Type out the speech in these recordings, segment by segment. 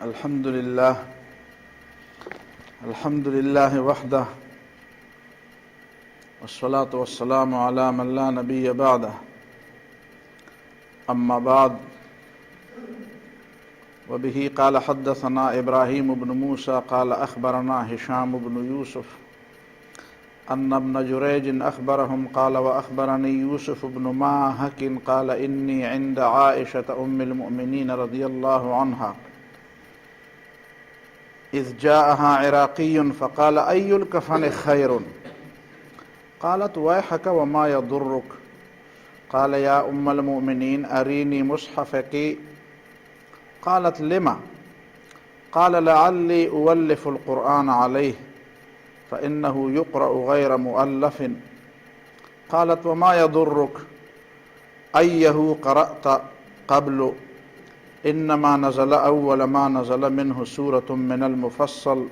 الحمد لله وحده والصلاة والسلام على من لا نبي بعده أما بعد وبه قال حدثنا إبراهيم بن موسى قال أخبرنا هشام بن يوسف أن ابن جريج أخبرهم قال وأخبرني يوسف بن ماهك قال إني عند عائشة أم المؤمنين رضي الله عنها إذ جاءها عراقي فقال أي الكفن خير قالت ويحك وما يضرك قال يا أم المؤمنين أريني مصحفك قالت لما قال لعلي أولف القرآن عليه فإنه يقرأ غير مؤلف قالت وما يضرك أيه قرأت قبل إنما نزل أول ما نزل منه سورة من المفصل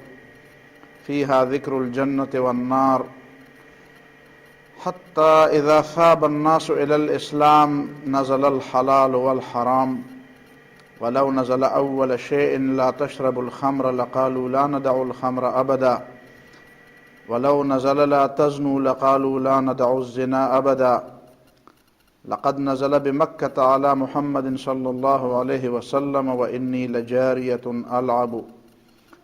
فيها ذكر الجنة والنار حتى إذا ثاب الناس إلى الإسلام نزل الحلال والحرام ولو نزل أول شيء لا تشرب الخمر لقالوا لا ندع الخمر أبدا ولو نزل لا تزنوا لقالوا لا ندع الزنا أبدا لقد نزل بمكة على محمد صلى الله عليه وسلم وإني لجارية ألعب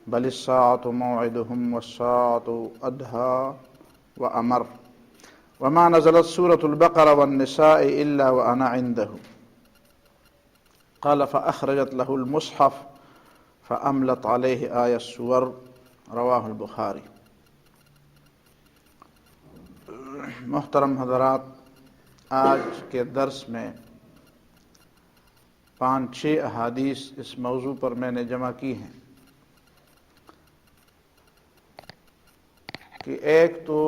بل الساعة موعدهم والساعة أدهى وأمر وما نزلت سورة البقرة والنساء إلا وأنا عنده قال فأخرجت له المصحف فأملت عليه آية السور رواہ البخاری۔ محترم حضرات، آج کے درس میں 5-6 احادیث اس موضوع پر میں نے جمع کی ہیں کہ ایک تو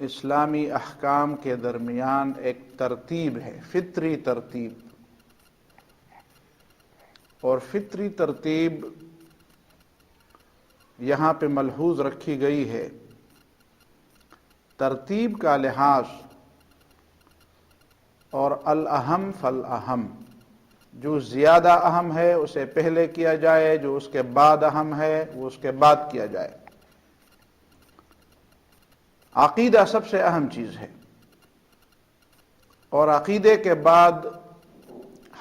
اسلامی احکام کے درمیان ایک ترتیب ہے، فطری ترتیب، اور فطری ترتیب یہاں پہ ملحوظ رکھی گئی ہے۔ ترتیب کا لحاظ اور الاہم فالاہم، جو زیادہ اہم ہے اسے پہلے کیا جائے، جو اس کے بعد اہم ہے وہ اس کے بعد کیا جائے۔ عقیدہ سب سے اہم چیز ہے، اور عقیدے کے بعد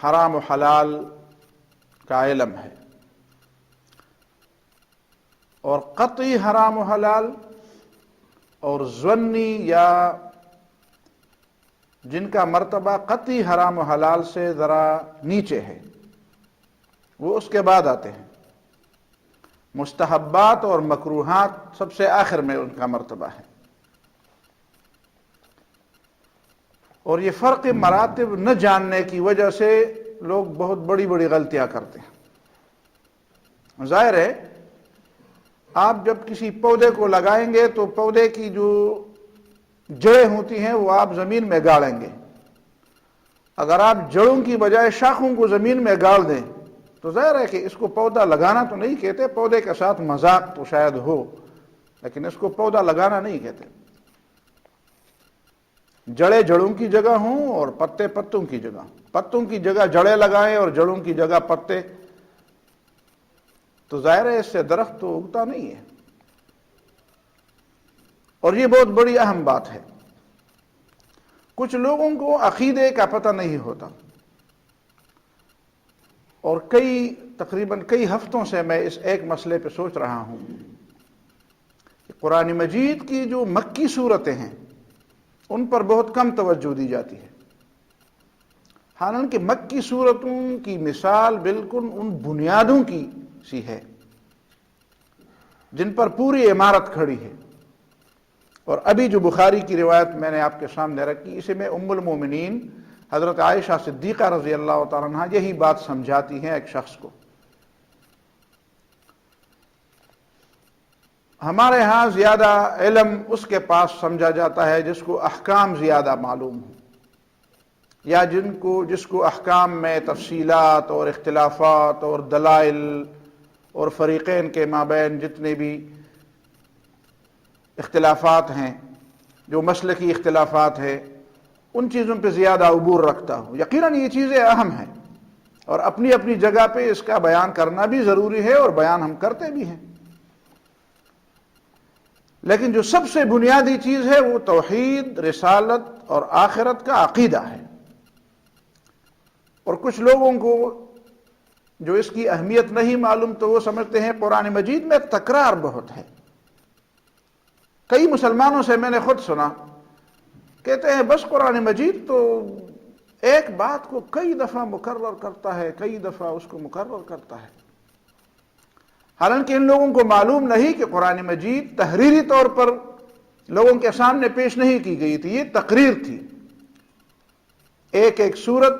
حرام و حلال کا علم ہے، اور قطعی حرام و حلال اور ظنی یا جن کا مرتبہ قطعی حرام و حلال سے ذرا نیچے ہے وہ اس کے بعد آتے ہیں۔ مستحبات اور مکروہات سب سے آخر میں ان کا مرتبہ ہے، اور یہ فرق مراتب نہ جاننے کی وجہ سے لوگ بہت بڑی بڑی غلطیاں کرتے ہیں۔ ظاہر ہے آپ جب کسی پودے کو لگائیں گے تو پودے کی جو جڑیں ہوتی ہیں وہ آپ زمین میں گاڑیں گے۔ اگر آپ جڑوں کی بجائے شاخوں کو زمین میں گاڑ دیں تو ظاہر ہے کہ اس کو پودا لگانا تو نہیں کہتے، پودے کے ساتھ مذاق تو شاید ہو، لیکن اس کو پودا لگانا نہیں کہتے۔ جڑیں جڑوں کی جگہ ہوں اور پتے پتوں کی جگہ، پتوں کی جگہ جڑیں لگائیں اور جڑوں کی جگہ پتے، تو ظاہر ہے اس سے درخت تو اگتا نہیں ہے۔ اور یہ بہت بڑی اہم بات ہے۔ کچھ لوگوں کو عقیدے کا پتہ نہیں ہوتا، اور تقریباً کئی ہفتوں سے میں اس ایک مسئلے پہ سوچ رہا ہوں کہ قرآن مجید کی جو مکی صورتیں ہیں ان پر بہت کم توجہ دی جاتی ہے، حالانکہ مکی صورتوں کی مثال بالکل ان بنیادوں کی سی ہے جن پر پوری عمارت کھڑی ہے۔ اور ابھی جو بخاری کی روایت میں نے آپ کے سامنے رکھی، اسے میں ام المومنین حضرت عائشہ صدیقہ رضی اللہ تعالیٰ عنہ یہی بات سمجھاتی ہیں ایک شخص کو۔ ہمارے ہاں زیادہ علم اس کے پاس سمجھا جاتا ہے جس کو احکام زیادہ معلوم ہو، یا جس کو احکام میں تفصیلات اور اختلافات اور دلائل اور فریقین کے مابین جتنے بھی اختلافات ہیں، جو مسلکی اختلافات ہیں ان چیزوں پہ زیادہ عبور رکھتا ہوں. یقیناً یہ چیزیں اہم ہیں اور اپنی اپنی جگہ پہ اس کا بیان کرنا بھی ضروری ہے اور بیان ہم کرتے بھی ہیں، لیکن جو سب سے بنیادی چیز ہے وہ توحید، رسالت اور آخرت کا عقیدہ ہے. اور کچھ لوگوں کو جو اس کی اہمیت نہیں معلوم تو وہ سمجھتے ہیں قرآن مجید میں تکرار بہت ہے. کئی مسلمانوں سے میں نے خود سنا کہتے ہیں بس قرآن مجید تو ایک بات کو کئی دفعہ مکرر کرتا ہے، کئی دفعہ اس کو مکرر کرتا ہے. حالانکہ ان لوگوں کو معلوم نہیں کہ قرآن مجید تحریری طور پر لوگوں کے سامنے پیش نہیں کی گئی تھی، یہ تقریر تھی. ایک ایک سورت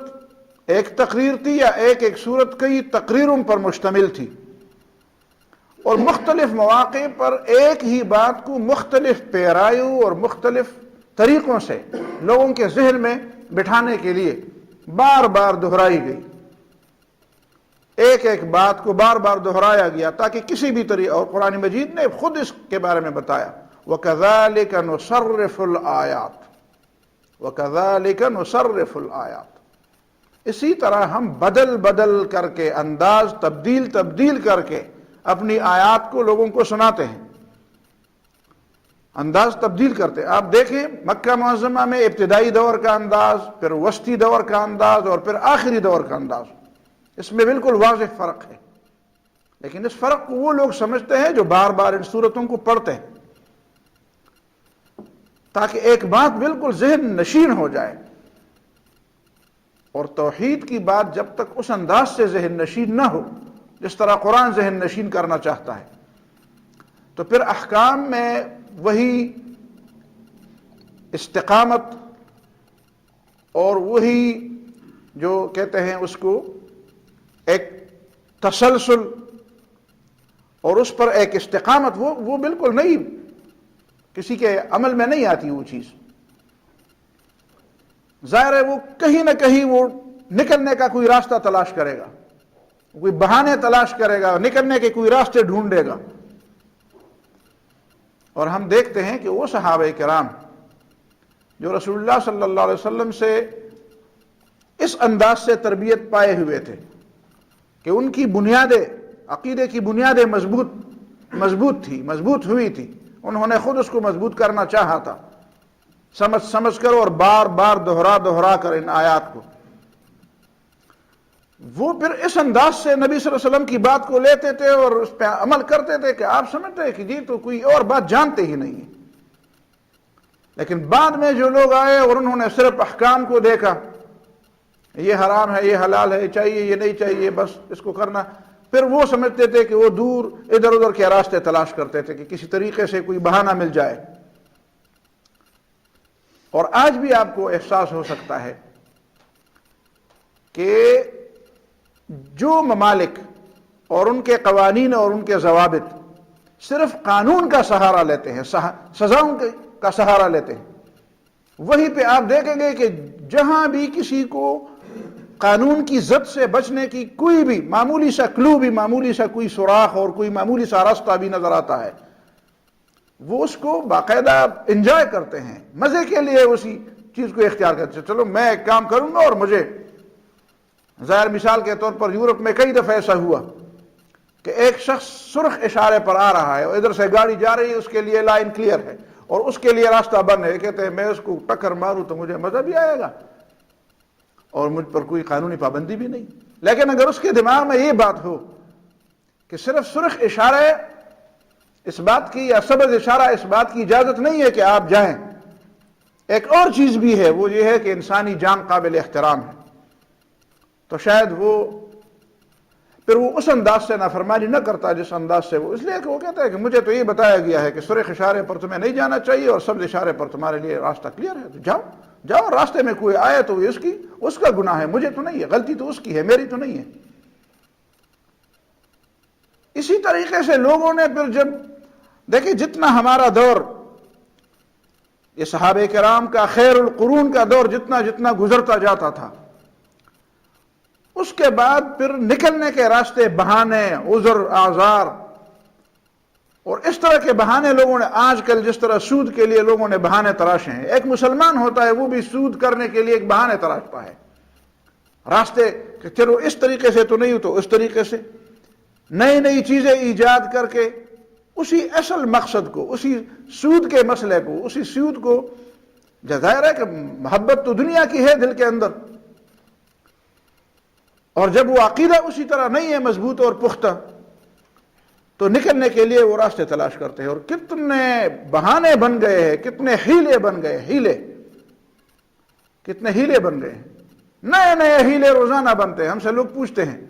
ایک تقریر تھی، یا ایک ایک سورت کئی تقریروں پر مشتمل تھی، اور مختلف مواقع پر ایک ہی بات کو مختلف پیرایوں اور مختلف طریقوں سے لوگوں کے ذہن میں بٹھانے کے لیے بار بار دہرائی گئی. ایک ایک بات کو بار بار دہرایا گیا تاکہ کسی بھی طریقے، اور قرآن مجید نے خود اس کے بارے میں بتایا وَكَذَلِكَ نُصَرِّفُ الْآيَاتِ وَكَذَلِكَ نُصَرِّفُ الْآيَاتِ. اسی طرح ہم بدل بدل کر کے، انداز تبدیل کر کے اپنی آیات کو لوگوں کو سناتے ہیں، انداز تبدیل کرتے. آپ دیکھیں مکہ معظمہ میں ابتدائی دور کا انداز، پھر وسطی دور کا انداز، اور پھر آخری دور کا انداز. اس میں بالکل واضح فرق ہے، لیکن اس فرق کو وہ لوگ سمجھتے ہیں جو بار بار ان صورتوں کو پڑھتے ہیں، تاکہ ایک بات بالکل ذہن نشین ہو جائے. اور توحید کی بات جب تک اس انداز سے ذہن نشین نہ ہو جس طرح قرآن ذہن نشین کرنا چاہتا ہے، تو پھر احکام میں وہی استقامت اور وہی جو کہتے ہیں اس کو ایک تسلسل اور اس پر ایک استقامت وہ بالکل نہیں، کسی کے عمل میں نہیں آتی وہ چیز. ظاہر ہے وہ کہیں نہ کہیں وہ نکلنے کا کوئی راستہ تلاش کرے گا، کوئی بہانے تلاش کرے گا، نکلنے کے کوئی راستے ڈھونڈے گا. اور ہم دیکھتے ہیں کہ وہ صحابہ کرام جو رسول اللہ صلی اللہ علیہ وسلم سے اس انداز سے تربیت پائے ہوئے تھے کہ ان کی بنیادیں، عقیدے کی بنیادیں مضبوط ہوئی تھی. انہوں نے خود اس کو مضبوط کرنا چاہا تھا، سمجھ کر اور بار بار دہرا کر ان آیات کو. وہ پھر اس انداز سے نبی صلی اللہ علیہ وسلم کی بات کو لیتے تھے اور اس پہ عمل کرتے تھے کہ آپ سمجھتے ہیں کہ جی تو کوئی اور بات جانتے ہی نہیں ہے. لیکن بعد میں جو لوگ آئے اور انہوں نے صرف احکام کو دیکھا، یہ حرام ہے، یہ حلال ہے، چاہیے یہ نہیں چاہیے، بس اس کو کرنا، پھر وہ سمجھتے تھے کہ وہ دور ادھر ادھر کے راستے تلاش کرتے تھے کہ کسی طریقے سے کوئی بہانہ مل جائے. اور آج بھی آپ کو احساس ہو سکتا ہے کہ جو ممالک اور ان کے قوانین اور ان کے ضوابط صرف قانون کا سہارا لیتے ہیں، سزاؤں کا سہارا لیتے ہیں، وہیں پہ آپ دیکھیں گے کہ جہاں بھی کسی کو قانون کی زد سے بچنے کی کوئی بھی معمولی سا کلو بھی، معمولی سا کوئی سوراخ اور کوئی معمولی سا راستہ بھی نظر آتا ہے، وہ اس کو باقاعدہ انجوائے کرتے ہیں، مزے کے لیے اسی چیز کو اختیار کرتے ہیں. چلو میں ایک کام کروں گا اور مجھے، ظاہر مثال کے طور پر یورپ میں کئی دفعہ ایسا ہوا کہ ایک شخص سرخ اشارے پر آ رہا ہے اور ادھر سے گاڑی جا رہی ہے، اس کے لیے لائن کلیئر ہے اور اس کے لیے راستہ بند ہے. کہتے ہیں میں اس کو ٹکر ماروں تو مجھے مزہ بھی آئے گا اور مجھ پر کوئی قانونی پابندی بھی نہیں. لیکن اگر اس کے دماغ میں یہ بات ہو کہ صرف سرخ اشارے اس بات کی، یا سبز اشارہ اس بات کی اجازت نہیں ہے کہ آپ جائیں، ایک اور چیز بھی ہے، وہ یہ ہے کہ انسانی جان قابل احترام ہے، تو شاید وہ پھر وہ اس انداز سے نافرمانی نہ کرتا جس انداز سے وہ، اس لیے کہ وہ کہتا ہے کہ مجھے تو یہ بتایا گیا ہے کہ سرخ اشارے پر تمہیں نہیں جانا چاہیے اور سبز اشارے پر تمہارے لیے راستہ کلیئر ہے، تو جاؤ. راستے میں کوئی آئے تو اس کا گناہ ہے، مجھے تو نہیں ہے، غلطی تو اس کی ہے، میری تو نہیں ہے. اسی طریقے سے لوگوں نے پھر جب دیکھیں جتنا ہمارا دور، یہ صحابہ کرام کا خیر القرون کا دور جتنا گزرتا جاتا تھا، اس کے بعد پھر نکلنے کے راستے، بہانے، عذر، اعذار اور اس طرح کے بہانے لوگوں نے آج کل جس طرح سود کے لیے لوگوں نے بہانے تراشے ہیں، ایک مسلمان ہوتا ہے وہ بھی سود کرنے کے لیے ایک بہانے تراشتا ہے، راستے کہ چلو اس طریقے سے تو نہیں تو اس طریقے سے، نئی نئی چیزیں ایجاد کر کے اسی اصل مقصد کو، اسی سود کے مسئلے کو، اسی سود کو، ظاہر ہے کہ محبت تو دنیا کی ہے دل کے اندر، اور جب وہ عقیدہ اسی طرح نہیں ہے مضبوط اور پختہ تو نکلنے کے لیے وہ راستے تلاش کرتے ہیں، اور کتنے بہانے بن گئے ہیں، کتنے ہیلے بن گئے، کتنے ہیلے بن گئے ہیں، نئے نئے ہیلے روزانہ بنتے ہیں۔ ہم سے لوگ پوچھتے ہیں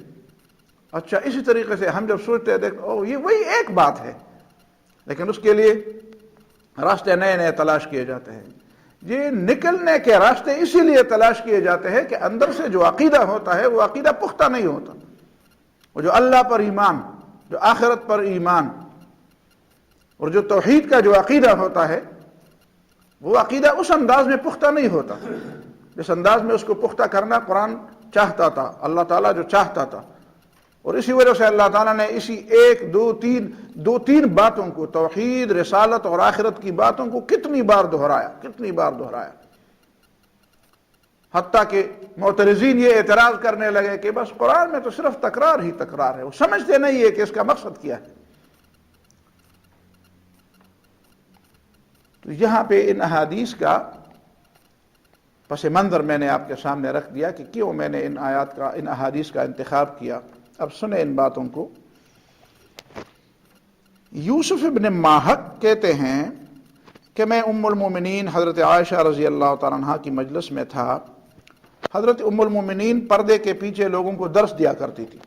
اچھا اسی طریقے سے ہم جب سوچتے ہیں دیکھ یہ وہی ایک بات ہے، لیکن اس کے لیے راستے نئے نئے تلاش کیے جاتے ہیں۔ یہ نکلنے کے راستے اسی لیے تلاش کیے جاتے ہیں کہ اندر سے جو عقیدہ ہوتا ہے وہ عقیدہ پختہ نہیں ہوتا، وہ جو اللہ پر ایمان، جو آخرت پر ایمان، اور جو توحید کا جو عقیدہ ہوتا ہے وہ عقیدہ اس انداز میں پختہ نہیں ہوتا جس انداز میں اس کو پختہ کرنا قرآن چاہتا تھا، اللہ تعالیٰ جو چاہتا تھا۔ اور اسی وجہ سے اللہ تعالیٰ نے اسی ایک دو تین باتوں کو، توحید، رسالت اور آخرت کی باتوں کو کتنی بار دہرایا، حتیٰ کہ معترضین یہ اعتراض کرنے لگے کہ بس قرآن میں تو صرف تکرار ہی تکرار ہے، وہ سمجھتے نہیں ہے کہ اس کا مقصد کیا ہے۔ تو یہاں پہ ان احادیث کا پس منظر میں نے آپ کے سامنے رکھ دیا کہ کیوں میں نے ان احادیث کا انتخاب کیا۔ اب سنیں ان باتوں کو۔ یوسف ابن ماہک کہتے ہیں کہ میں ام المومنین حضرت عائشہ رضی اللہ تعالیٰ عنہ کی مجلس میں تھا۔ حضرت ام المومنین پردے کے پیچھے لوگوں کو درس دیا کرتی تھی،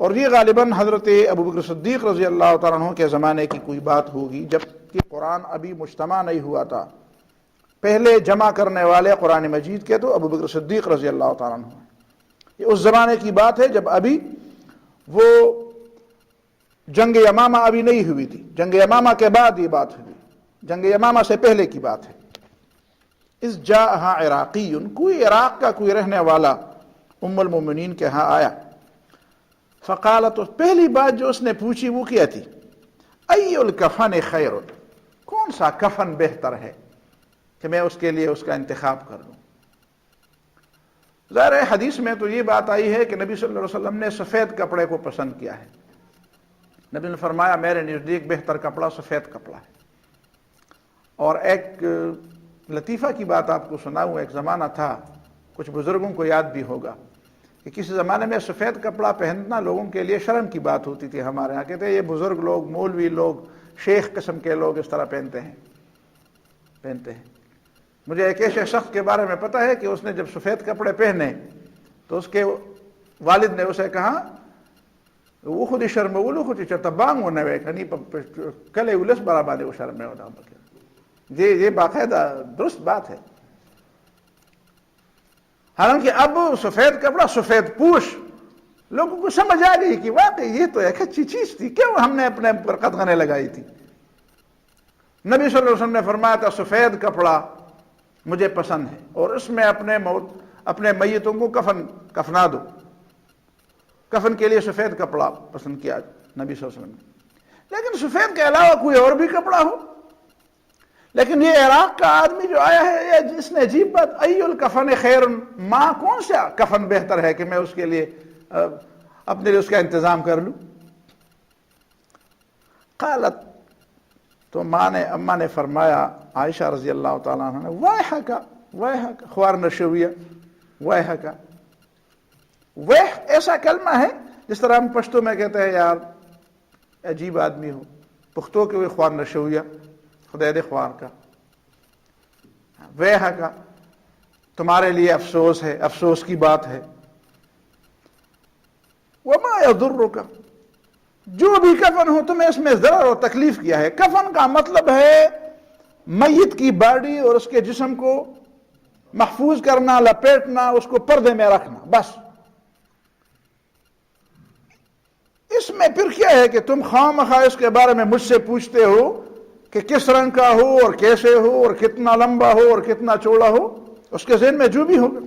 اور یہ غالباً حضرت ابو بکر صدیق رضی اللہ تعالیٰ عنہ کے زمانے کی کوئی بات ہوگی، جب کہ قرآن ابھی مجتمع نہیں ہوا تھا۔ پہلے جمع کرنے والے قرآن مجید کے تو ابو بکر صدیق رضی اللہ تعالیٰ عنہ، یہ اس زمانے کی بات ہے جب ابھی وہ جنگ یمامہ ابھی نہیں ہوئی تھی، جنگ یمامہ کے بعد یہ بات ہوئی، جنگ یمامہ سے پہلے کی بات ہے۔ اس جاءہا عراقی، کوئی عراق کا کوئی رہنے والا ام المومنین کے ہاں آیا، فقالت، پہلی بات جو اس نے پوچھی وہ کیا تھی؟ ای الکفن خیر، کون سا کفن بہتر ہے کہ میں اس کے لیے اس کا انتخاب کر لوں؟ ظاہر ہے حدیث میں تو یہ بات آئی ہے کہ نبی صلی اللہ علیہ وسلم نے سفید کپڑے کو پسند کیا ہے۔ نبی نے فرمایا میرے نزدیک بہتر کپڑا سفید کپڑا ہے۔ اور ایک لطیفہ کی بات آپ کو سناؤں، ایک زمانہ تھا، کچھ بزرگوں کو یاد بھی ہوگا کہ کسی زمانے میں سفید کپڑا پہننا لوگوں کے لیے شرم کی بات ہوتی تھی۔ ہمارے یہاں کہتے ہیں یہ بزرگ لوگ، مولوی لوگ، شیخ قسم کے لوگ اس طرح پہنتے ہیں۔ مجھے ایک ایسے شخص کے بارے میں پتہ ہے کہ اس نے جب سفید کپڑے پہنے تو اس کے والد نے اسے کہا وہ خود شرم وہ خود چتبانگ ہونے وے کنی کلے ولس برابر وہ شرم ہوتا۔ یہ باقاعدہ درست بات ہے۔ حالانکہ اب سفید کپڑا، سفید پوش، لوگوں کو سمجھ آ گئی کہ واقعی یہ تو ایک اچھی چیز تھی، کیوں ہم نے اپنے پر قدغنیں لگائی تھی۔ نبی صلی اللہ علیہ وسلم نے فرمایا تھا سفید کپڑا مجھے پسند ہے، اور اس میں اپنے میتوں کو کفنا دو۔ کفن کے لیے سفید کپڑا پسند کیا نبی صلی اللہ علیہ وسلم نے۔ لیکن سفید کے علاوہ کوئی اور بھی کپڑا ہو، لیکن یہ عراق کا آدمی جو آیا ہے جس نے عجیب بات، ای الکفن خیر، ماں کون سا کفن بہتر ہے کہ میں اس کے لیے اپنے لیے اس کا انتظام کر لوں؟ قالت، تو اماں نے فرمایا، عائشہ رضی اللہ تعالیٰ عنہ نے، ویحک خوار نشویہ، ویحک، ویح ایسا کلمہ ہے جس طرح ہم پشتو میں کہتے ہیں یار عجیب آدمی ہو، پختو کے ہوئے خوار نشویہ، خدا دے خوار کا، ویحک تمہارے لیے افسوس ہے، افسوس کی بات ہے۔ وما یضرک، جو بھی کفن ہو تمہیں اس میں ضرر اور تکلیف کیا ہے۔ کفن کا مطلب ہے میت کی باڈی اور اس کے جسم کو محفوظ کرنا، لپیٹنا، اس کو پردے میں رکھنا، بس۔ اس میں پھر کیا ہے کہ تم خواہ مخواہ اس کے بارے میں مجھ سے پوچھتے ہو کہ کس رنگ کا ہو اور کیسے ہو اور کتنا لمبا ہو اور کتنا چوڑا ہو، اس کے ذہن میں جو بھی ہوگا۔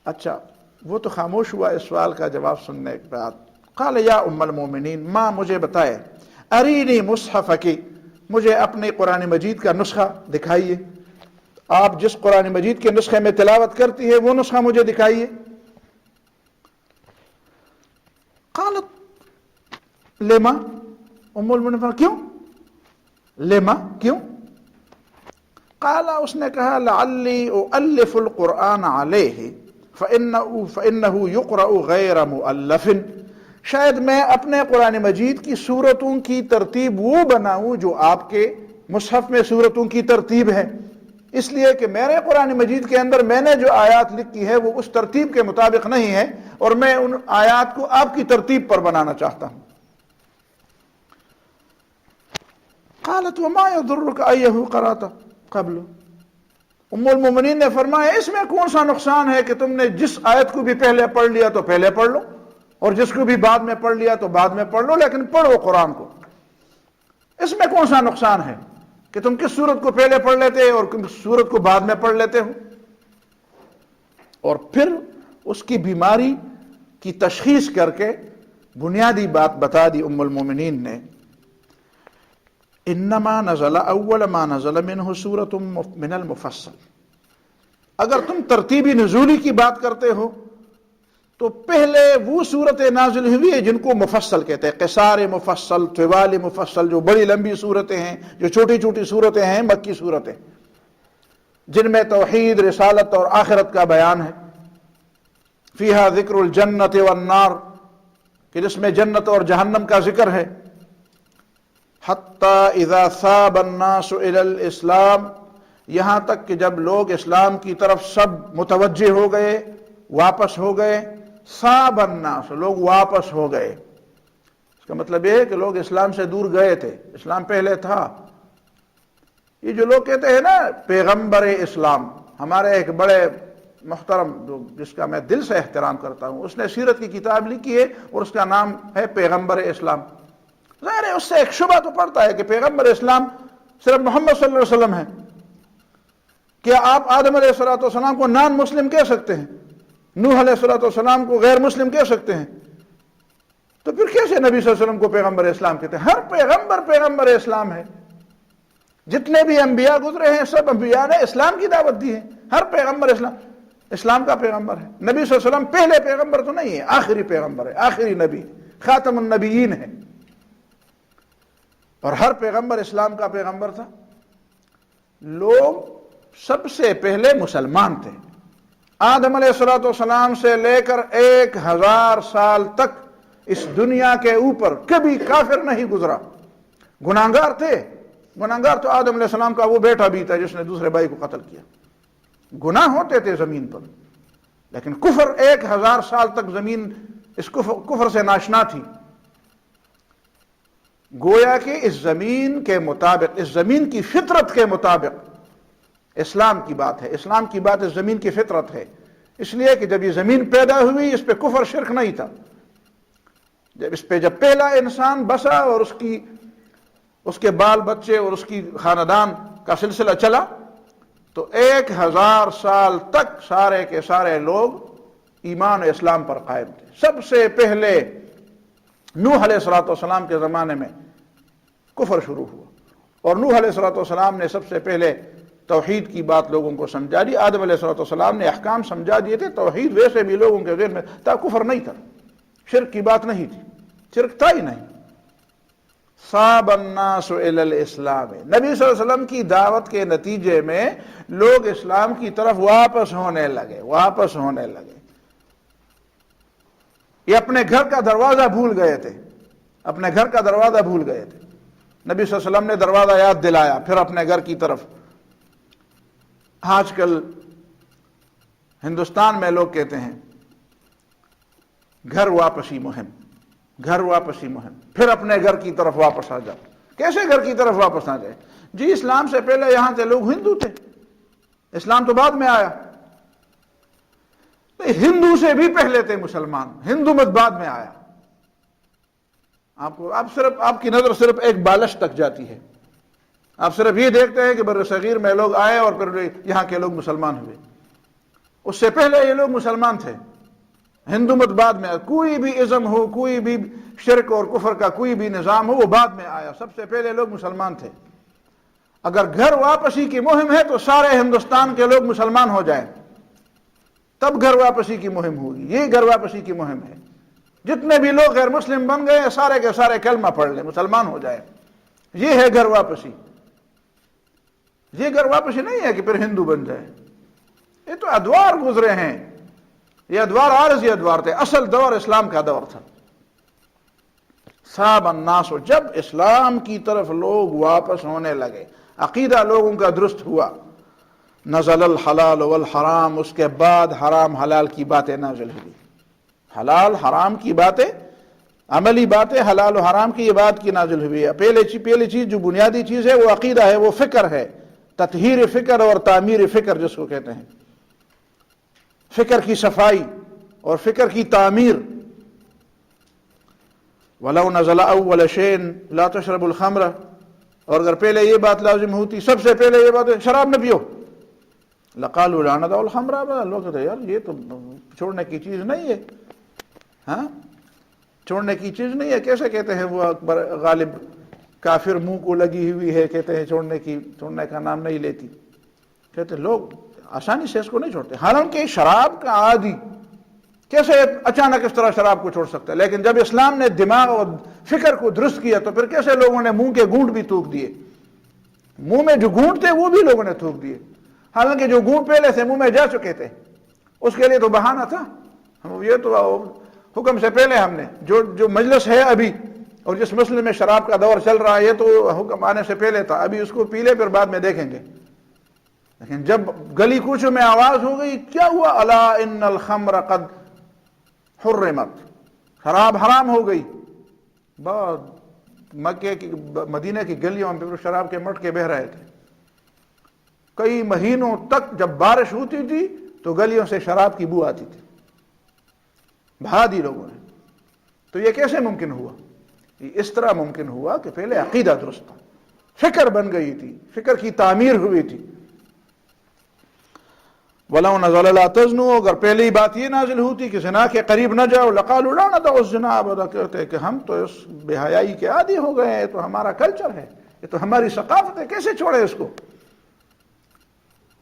اچھا، وہ تو خاموش ہوا اس سوال کا جواب سننے کے بعد، قال یا ام المومنین، ماں مجھے بتائے، ارینی مصحف کی، مجھے اپنے قرآن مجید کا نسخہ دکھائیے، آپ جس قرآن مجید کے نسخے میں تلاوت کرتی ہے وہ نسخہ مجھے دکھائیے۔ قالت لما، ام المومنین کیوں، لما کیوں؟ قال، اس نے کہا لعلی اؤلف القرآن علیہ فإنہ یقرأ غیر مؤلف، شاید میں اپنے قرآن مجید کی سورتوں کی ترتیب وہ بناؤں جو آپ کے مصحف میں سورتوں کی ترتیب ہے، اس لیے کہ میرے قرآن مجید کے اندر میں نے جو آیات لکھی ہے وہ اس ترتیب کے مطابق نہیں ہے، اور میں ان آیات کو آپ کی ترتیب پر بنانا چاہتا ہوں۔ قالت وما يضرك أيه قرأت قبل، ام المومنین نے فرمایا اس میں کون سا نقصان ہے کہ تم نے جس آیت کو بھی پہلے پڑھ لیا تو پہلے پڑھ لو، اور جس کو بھی بعد میں پڑھ لیا تو بعد میں پڑھ لو، لیکن پڑھو قرآن کو، اس میں کون سا نقصان ہے کہ تم کس سورت کو پہلے پڑھ لیتے اور کس سورت کو بعد میں پڑھ لیتے ہو۔ اور پھر اس کی بیماری کی تشخیص کر کے بنیادی بات بتا دی ام المومنین نے، انما نزل اول ما نزل منہ سورۃ من المفصل، اگر تم ترتیبی نزولی کی بات کرتے ہو تو پہلے وہ صورتیں نازل ہوئی ہیں جن کو مفصل کہتے ہیں، قصار مفصل، طوال مفصل، جو بڑی لمبی صورتیں ہیں، جو چھوٹی چھوٹی صورتیں ہیں، مکی صورتیں جن میں توحید، رسالت اور آخرت کا بیان ہے، فیہا ذکر الجنت والنار، کہ جس میں جنت اور جہنم کا ذکر ہے، حتی اذا ثاب الناس الی الاسلام، یہاں تک کہ جب لوگ اسلام کی طرف سب متوجہ ہو گئے، واپس ہو گئے، ثاب الناس، لوگ واپس ہو گئے، اس کا مطلب یہ ہے کہ لوگ اسلام سے دور گئے تھے، اسلام پہلے تھا۔ یہ جو لوگ کہتے ہیں نا پیغمبر اسلام، ہمارے ایک بڑے محترم جس کا میں دل سے احترام کرتا ہوں، اس نے سیرت کی کتاب لکھی ہے اور اس کا نام ہے پیغمبر اسلام۔ ظاہر ہے اس سے ایک شبہ تو پڑتا ہے کہ پیغمبر اسلام صرف محمد صلی اللہ علیہ وسلم ہے، کیا آپ آدم علیہ السلام کو نان مسلم کہہ سکتے ہیں؟ نوح علیہ السلام کو غیر مسلم کہہ سکتے ہیں؟ تو پھر کیسے نبی صلی اللہ علیہ وسلم کو پیغمبر اسلام کہتے ہیں؟ ہر پیغمبر اسلام ہے، جتنے بھی انبیاء گزرے ہیں سب انبیاء نے اسلام کی دعوت دی ہے، ہر پیغمبر اسلام کا پیغمبر ہے۔ نبی صلی اللہ علیہ وسلم پہلے پیغمبر تو نہیں ہے، آخری پیغمبر ہے، آخری نبی، خاتم النبیین ہے، اور ہر پیغمبر اسلام کا پیغمبر تھا۔ لوگ سب سے پہلے مسلمان تھے، آدم علیہ السلام سے لے کر 1000 سال تک اس دنیا کے اوپر کبھی کافر نہیں گزرا، گناہگار تھے، گناہگار تو آدم علیہ السلام کا وہ بیٹا بھی تھا جس نے دوسرے بھائی کو قتل کیا، گناہ ہوتے تھے زمین پر، لیکن کفر 1000 سال تک زمین اس کفر سے ناشنا تھی۔ گویا کہ اس زمین کے مطابق، اس زمین کی فطرت کے مطابق اسلام کی بات ہے، اسلام کی بات اس زمین کی فطرت ہے، اس لیے کہ جب یہ زمین پیدا ہوئی اس پہ کفر شرک نہیں تھا، جب پہلا انسان بسا اور اس کے بال بچے اور اس کی خاندان کا سلسلہ چلا تو 1000 سال تک سارے کے سارے لوگ ایمان اسلام پر قائم تھے۔ سب سے پہلے نوح علیہ السلام کے زمانے میں کفر شروع ہوا، اور نوح علیہ السلام نے سب سے پہلے توحید کی بات لوگوں کو سمجھا دی، آدم علیہ السلام نے احکام سمجھا دیے تھے، توحید ویسے بھی لوگوں کے ذہن میں تھا، کفر نہیں تھا، شرک کی بات نہیں تھی، شرک تھا ہی نہیں۔ صاب الناس الی الاسلام، نبی صلی اللہ علیہ وسلم کی دعوت کے نتیجے میں لوگ اسلام کی طرف واپس ہونے لگے۔ یہ اپنے گھر کا دروازہ بھول گئے تھے، نبی صلی اللہ علیہ وسلم نے دروازہ یاد دلایا، پھر اپنے گھر کی طرف۔ آج کل ہندوستان میں لوگ کہتے ہیں گھر واپسی مہم، پھر اپنے گھر کی طرف واپس آ جاؤ۔ کیسے گھر کی طرف واپس آ جائے؟ جی اسلام سے پہلے یہاں سے لوگ ہندو تھے، اسلام تو بعد میں آیا۔ ہندو سے بھی پہلے تھے مسلمان، ہندو مت بعد میں آیا۔ آپ کی نظر صرف ایک بالش تک جاتی ہے، آپ صرف یہ دیکھتے ہیں کہ بر صغیر میں لوگ آئے اور پھر یہاں کے لوگ مسلمان ہوئے، اس سے پہلے یہ لوگ مسلمان تھے، ہندو مت بعد میں، کوئی بھی ازم ہو، کوئی بھی شرک اور کفر کا کوئی بھی نظام ہو، وہ بعد میں آیا، سب سے پہلے لوگ مسلمان تھے۔ اگر گھر واپسی کی مہم ہے تو سارے ہندوستان کے لوگ مسلمان ہو جائیں، تب گھر واپسی کی مہم ہوگی۔ یہ گھر واپسی کی مہم ہے۔ جتنے بھی لوگ غیر مسلم بن گئے سارے کے سارے کلمہ پڑھ لیں، مسلمان ہو جائیں، یہ ہے گھر واپسی۔ یہ گھر واپسی نہیں ہے کہ پھر ہندو بن جائے، یہ تو ادوار گزرے ہیں، یہ ادوار عارضی ادوار تھے، اصل دور اسلام کا دور تھا۔ صاب الناس، جب اسلام کی طرف لوگ واپس ہونے لگے، عقیدہ لوگوں کا درست ہوا، نزل الحلال والحرام، اس کے بعد حرام حلال کی باتیں نازل ہوئی۔ حلال حرام کی باتیں، عملی باتیں، حلال و حرام کی یہ بات کی نازل ہوئی ہے۔ پہلی چیز جو بنیادی چیز ہے وہ عقیدہ ہے، وہ فکر ہے، تطہیر فکر اور تعمیر فکر جس کو کہتے ہیں، فکر کی صفائی اور فکر کی تعمیر۔ وَلَوْ نَزَلَ أَوَّلَ شَيْءٍ لَا تَشْرَبُ الْخَمْرَ، اور اگر پہلے یہ بات لازم ہوتی، سب سے پہلے یہ بات ہے شراب نہ پیو، لَقَالُوا لَا نَدَعُ الْخَمْرَ أَبَدًا، لوگ کہتے ہیں یار یہ تو چھوڑنے کی چیز نہیں ہے، ہاں چھوڑنے کی چیز نہیں ہے، کیسے کہتے ہیں وہ اکبر غالب کافر منہ کو لگی ہوئی ہے، کہتے ہیں چھوڑنے کا نام نہیں لیتی، کہتے ہیں لوگ آسانی سے اس کو نہیں چھوڑتے، حالانکہ شراب کا عادی کیسے اچانک اس طرح شراب کو چھوڑ سکتا ہے، لیکن جب اسلام نے دماغ اور فکر کو درست کیا تو پھر کیسے لوگوں نے منہ کے گونٹ بھی تھوک دیے، منہ میں جو گونٹ تھے وہ بھی لوگوں نے تھوک دیے، حالانکہ جو گونٹ پہلے سے منہ میں جا چکے تھے اس کے لیے تو بہانہ تھا۔ یہ تو حکم سے پہلے ہم نے جو مجلس ہے ابھی اور جس مسئلے میں شراب کا دور چل رہا ہے یہ تو حکم آنے سے پہلے تھا، ابھی اس کو پی لے پھر بعد میں دیکھیں گے۔ لیکن جب گلی کوچوں میں آواز ہو گئی کیا ہوا، الا ان الخمر قد حرمت، شراب حرام ہو گئی، بہت مکے کی مدینہ کی گلیوں میں شراب کے مٹکے بہہ رہے تھے، کئی مہینوں تک جب بارش ہوتی تھی تو گلیوں سے شراب کی بو آتی تھی، بہا دی لوگوں نے۔ تو یہ کیسے ممکن ہوا؟ یہ اس طرح ممکن ہوا کہ پہلے عقیدہ درست تھا، فکر بن گئی تھی، فکر کی تعمیر ہوئی تھی۔ وَلَوْ نَزَلَ لَا تَزْنُوا، اگر پہلی بات یہ نازل ہوتی کہ زنا کے قریب نہ جاؤ، لَقَالُوا لَا نَدَعُ الزِّنَا أَبَدًا، کہتے ہیں کہ ہم تو اس بے حیائی کے عادی ہو گئے ہیں، یہ تو ہمارا کلچر ہے، یہ تو ہماری ثقافت ہے، کیسے چھوڑے اس کو۔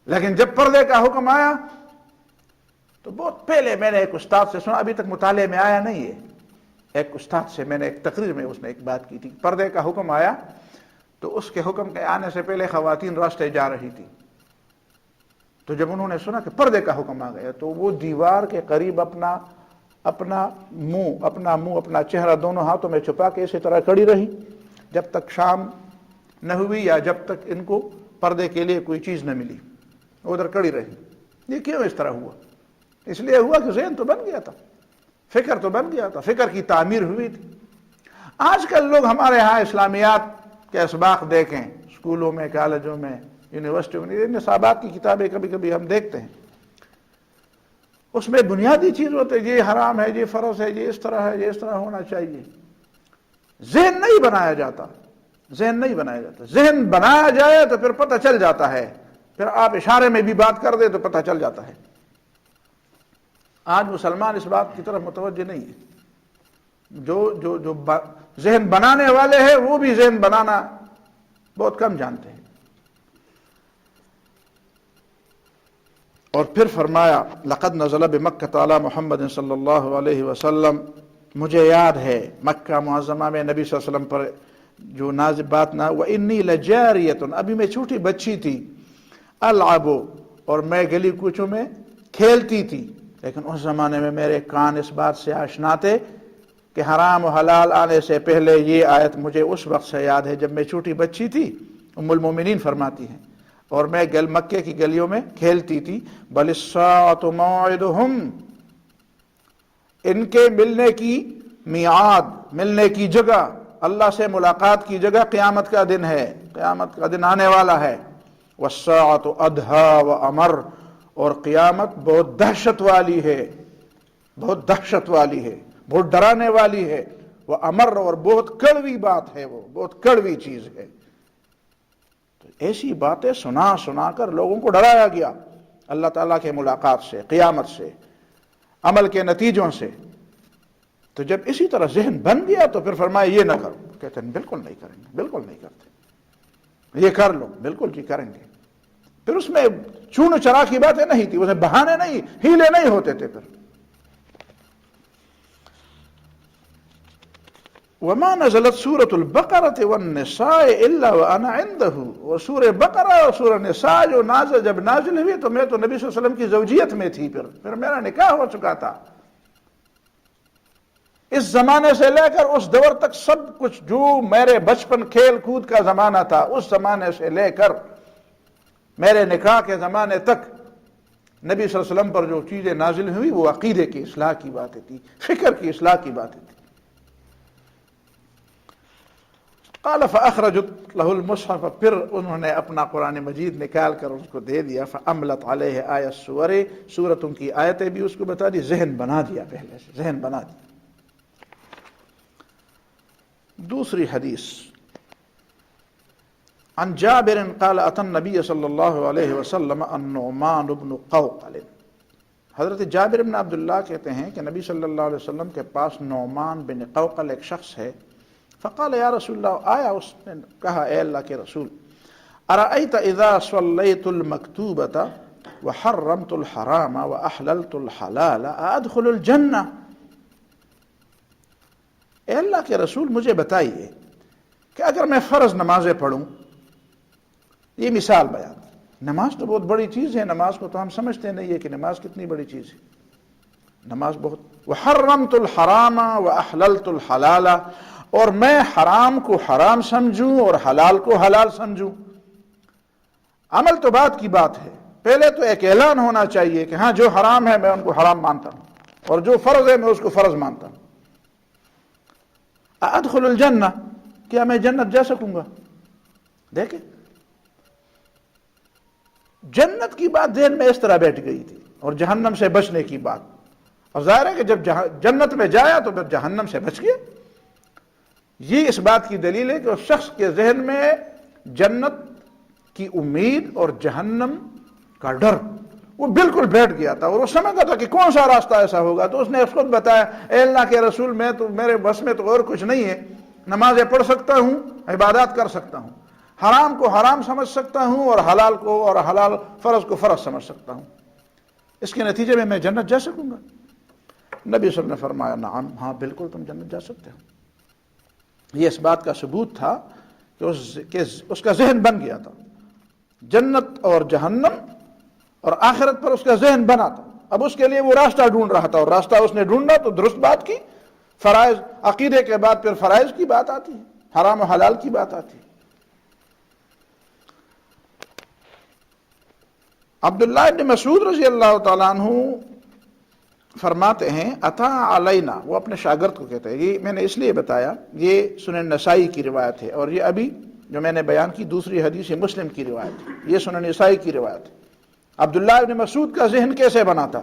لیکن جب پردے کا حکم آیا تو بہت پہلے میں نے ایک استاد سے سنا، ابھی تک مطالعے میں آیا نہیں ہے، ایک استاد سے میں نے ایک تقریر میں اس نے ایک بات کی تھی، پردے کا حکم آیا تو اس کے حکم کے آنے سے پہلے خواتین راستے جا رہی تھی، تو جب انہوں نے سنا کہ پردے کا حکم آ گیا تو وہ دیوار کے قریب اپنا منہ اپنا چہرہ دونوں ہاتھوں میں چھپا کے اسی طرح کھڑی رہی جب تک شام نہ ہوئی یا جب تک ان کو پردے کے لیے کوئی چیز نہ ملی، ادھر کھڑی رہی۔ یہ کیوں اس طرح ہوا؟ اس لیے ہوا کہ ذہن تو بن گیا تھا، فکر تو بن گیا تھا، فکر کی تعمیر ہوئی تھی۔ آج کل لوگ ہمارے ہاں اسلامیات کے اسباق دیکھیں، اسکولوں میں، کالجوں میں، یونیورسٹیوں میں، نصابات کی کتابیں کبھی کبھی ہم دیکھتے ہیں، اس میں بنیادی چیز ہوتے ہیں یہ حرام ہے، یہ فرض ہے، یہ اس طرح ہے، یہ اس طرح ہونا چاہیے۔ ذہن نہیں بنایا جاتا، ذہن نہیں بنایا جاتا۔ ذہن بنایا جائے تو پھر پتہ چل جاتا ہے، پھر آپ اشارے میں بھی بات کر دیں تو پتہ چل جاتا ہے۔ آج مسلمان اس بات کی طرف متوجہ نہیں ہے، جو ذہن بنانے والے ہیں وہ بھی ذہن بنانا بہت کم جانتے ہیں۔ اور پھر فرمایا لقد نزل بمکہ علی محمد صلی اللہ علیہ وسلم، مجھے یاد ہے مکہ معظمہ میں نبی صلی اللہ علیہ وسلم پر جو نازل بات نہ، وَإِنِّي لَجَارِيَةٌ، ابھی میں چھوٹی بچی تھی، العب، اور میں گلی کوچوں میں کھیلتی تھی، لیکن اس زمانے میں میرے کان اس بات سے آشنا تھے کہ حرام و حلال آنے سے پہلے یہ آیت مجھے اس وقت سے یاد ہے جب میں چھوٹی بچی تھی۔ ام المومنین فرماتی ہیں اور میں مکے کی گلیوں میں کھیلتی تھی، بل الساعۃ موعدہم، ان کے ملنے کی میعاد، ملنے کی جگہ، اللہ سے ملاقات کی جگہ قیامت کا دن ہے، قیامت کا دن آنے والا ہے۔ والساعۃ ادھیٰ وامر، اور قیامت بہت دہشت والی ہے، بہت دہشت والی ہے، بہت ڈرانے والی ہے، وہ امر، اور بہت کڑوی بات ہے، وہ بہت کڑوی چیز ہے۔ تو ایسی باتیں سنا کر لوگوں کو ڈرایا گیا اللہ تعالیٰ کے ملاقات سے، قیامت سے۔ عمل کے نتیجوں سے، تو جب اسی طرح ذہن بن گیا تو پھر فرمایا یہ نہ کرو، کہتے ہیں بالکل نہیں کریں گے، بالکل نہیں کرتے، یہ کر لو، بالکل جی کریں گے۔ پھر اس میں چون چرا کی باتیں نہیں تھی، اس میں بہانے نہیں، ہیلے نہیں ہوتے تھے۔ پھر وما نزلت سورة البقرة والنساء الا وانا عنده، اور سورہ بقرہ اور سورہ نساء جب نازل ہوئی تو میں تو نبی صلی اللہ علیہ وسلم کی زوجیت میں تھی، پھر میرا نکاح ہو چکا تھا۔ اس زمانے سے لے کر اس دور تک سب کچھ جو میرے بچپن کھیل کود کا زمانہ تھا، اس زمانے سے لے کر میرے نکاح کے زمانے تک نبی صلی اللہ علیہ وسلم پر جو چیزیں نازل ہوئی وہ عقیدے کی اصلاح کی باتیں تھی، فکر کی اصلاح کی باتیں تھی۔ قال فاخرجت له المصحف، پھر انہوں نے اپنا قرآن مجید نکال کر اس کو دے دیا، فاملت علیہ آیۃ السور، سورتوں کی آیتیں بھی اس کو بتا دی، ذہن بنا دیا، پہلے سے ذہن بنا دیا۔ دوسری حدیث عن جابر قال اتى النبي صلی اللہ علیہ وسلم النعمان بن قوقل، حضرت جابر بن عبداللہ کہتے ہیں کہ نبی صلی اللہ علیہ وسلم کے پاس نعمان بن قوقل ایک شخص ہے، فقال یا رسول اللہ، آیا اس نے کہا اے اللہ کے رسول، ارأیت اذا صلیت المکتوبۃ وحرمت الحرام واحللت الحلال ادخل الجنہ؟ اے اللہ کے رسول مجھے بتائیے کہ اگر میں فرض نمازیں پڑھوں، یہ مثال بیان، نماز تو بہت بڑی چیز ہے، نماز کو تو ہم سمجھتے نہیں ہے کہ نماز کتنی بڑی چیز ہے، نماز بہت، وحرمت الحرام واحللت الحلال، اور میں حرام کو حرام سمجھوں اور حلال کو حلال سمجھوں۔ عمل تو بات کی بات ہے، پہلے تو ایک اعلان ہونا چاہیے کہ ہاں جو حرام ہے میں ان کو حرام مانتا ہوں، اور جو فرض ہے میں اس کو فرض مانتا ہوں۔ ادخل الجنہ، کیا میں جنت جا سکوں گا؟ دیکھیں جنت کی بات ذہن میں اس طرح بیٹھ گئی تھی، اور جہنم سے بچنے کی بات، اور ظاہر ہے کہ جب جنت میں جایا تو پھر جہنم سے بچ گیا۔ یہ اس بات کی دلیل ہے کہ اس شخص کے ذہن میں جنت کی امید اور جہنم کا ڈر وہ بالکل بیٹھ گیا تھا، اور وہ سمجھتا تھا کہ کون سا راستہ ایسا ہوگا، تو اس نے اس کو بتایا اے اللہ کے رسول میں تو میرے بس میں تو اور کچھ نہیں ہے، نمازیں پڑھ سکتا ہوں، عبادات کر سکتا ہوں، حرام کو حرام سمجھ سکتا ہوں، اور حلال کو اور حلال فرض کو فرض سمجھ سکتا ہوں، اس کے نتیجے میں جنت جا سکوں گا؟ نبی صلی اللہ علیہ وسلم نے فرمایا نعم، ہاں بالکل تم جنت جا سکتے ہو۔ یہ اس بات کا ثبوت تھا کہ اس کا ذہن بن گیا تھا، جنت اور جہنم اور آخرت پر اس کا ذہن بنا تھا، اب اس کے لیے وہ راستہ ڈھونڈ رہا تھا، اور راستہ اس نے ڈھونڈا تو درست بات کی، فرائض عقیدے کے بعد پھر فرائض کی بات آتی ہے، حرام و حلال کی بات آتی ہے۔ عبداللہ ابن مسعود رضی اللہ تعالیٰ عنہ فرماتے ہیں اتا علینا، وہ اپنے شاگرد کو کہتے ہیں، یہ میں نے اس لیے بتایا، یہ سنن نسائی کی روایت ہے، اور یہ ابھی جو میں نے بیان کی دوسری حدیث مسلم کی روایت ہے، یہ سنن نسائی کی روایت ہے۔ عبداللہ ابن مسعود کا ذہن کیسے بنا تھا؟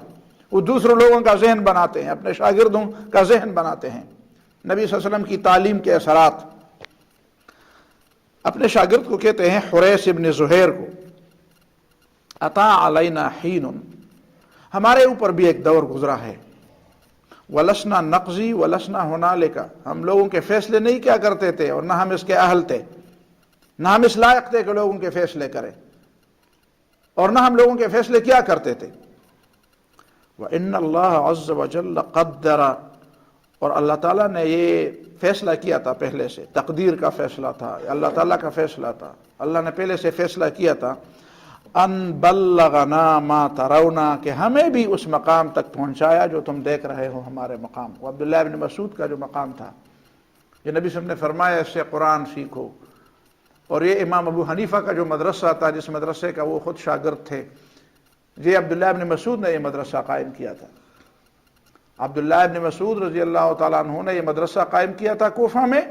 وہ دوسرے لوگوں کا ذہن بناتے ہیں، اپنے شاگردوں کا ذہن بناتے ہیں، نبی صلی اللہ علیہ وسلم کی تعلیم کے اثرات۔ اپنے شاگرد کو کہتے ہیں حریث ابن زہیر کو، اتا علینا حین، ہمارے اوپر بھی ایک دور گزرا ہے، ولسنا نقضی ولسنا ہنالک، ہم لوگوں کے فیصلے نہیں کیا کرتے تھے، اور نہ ہم اس کے اہل تھے، نہ ہم اس لائق تھے کہ لوگوں کے فیصلے کریں، اور نہ ہم لوگوں کے فیصلے کیا کرتے تھے۔ وَإِنَّ اللَّهَ عَزَّ وَجَلَّ قَدَّرَ، اور اللہ تعالیٰ نے یہ فیصلہ کیا تھا پہلے سے، تقدیر کا فیصلہ تھا، اللہ تعالیٰ کا فیصلہ تھا، اللہ نے پہلے سے فیصلہ کیا تھا، ان بلغنا ما ترونا، کہ ہمیں بھی اس مقام تک پہنچایا جو تم دیکھ رہے ہو ہمارے مقام کو۔ عبداللہ ابن مسعود کا جو مقام تھا، یہ نبی صلی اللہ علیہ وسلم نے فرمایا اس سے قرآن سیکھو، اور یہ امام ابو حنیفہ کا جو مدرسہ تھا، جس مدرسے کا وہ خود شاگرد تھے، یہ عبداللہ ابن مسعود نے یہ مدرسہ قائم کیا تھا۔ عبداللہ ابن مسعود رضی اللہ تعالیٰ عنہ نے یہ مدرسہ قائم کیا تھا کوفہ میں،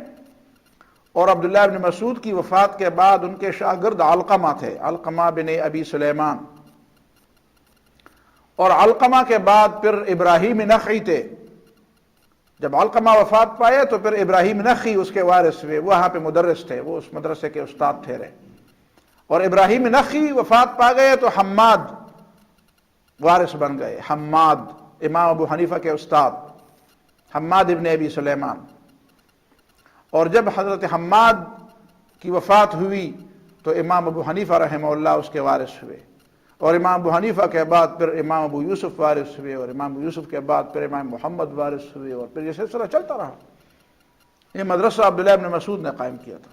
اور عبداللہ ابن مسعود کی وفات کے بعد ان کے شاگرد علقمہ تھے، علقمہ بن ابی سلیمان، اور علقمہ کے بعد پھر ابراہیم نخعی تھے۔ جب علقمہ وفات پائے تو پھر ابراہیم نخعی اس کے وارث ہوئے، وہاں پہ مدرس تھے، وہ اس مدرسے کے استاد ٹھہرے، اور ابراہیم نخعی وفات پا گئے تو حماد وارث بن گئے، حماد امام ابو حنیفہ کے استاد حماد ابن ابی سلیمان، اور جب حضرت حماد کی وفات ہوئی تو امام ابو حنیفہ رحمہ اللہ اس کے وارث ہوئے، اور امام ابو حنیفہ کے بعد پھر امام ابو یوسف وارث ہوئے، اور امام ابو یوسف کے بعد پھر امام محمد وارث ہوئے، اور پھر یہ سلسلہ چلتا رہا۔ یہ مدرسہ عبداللہ ابن مسعود نے قائم کیا تھا،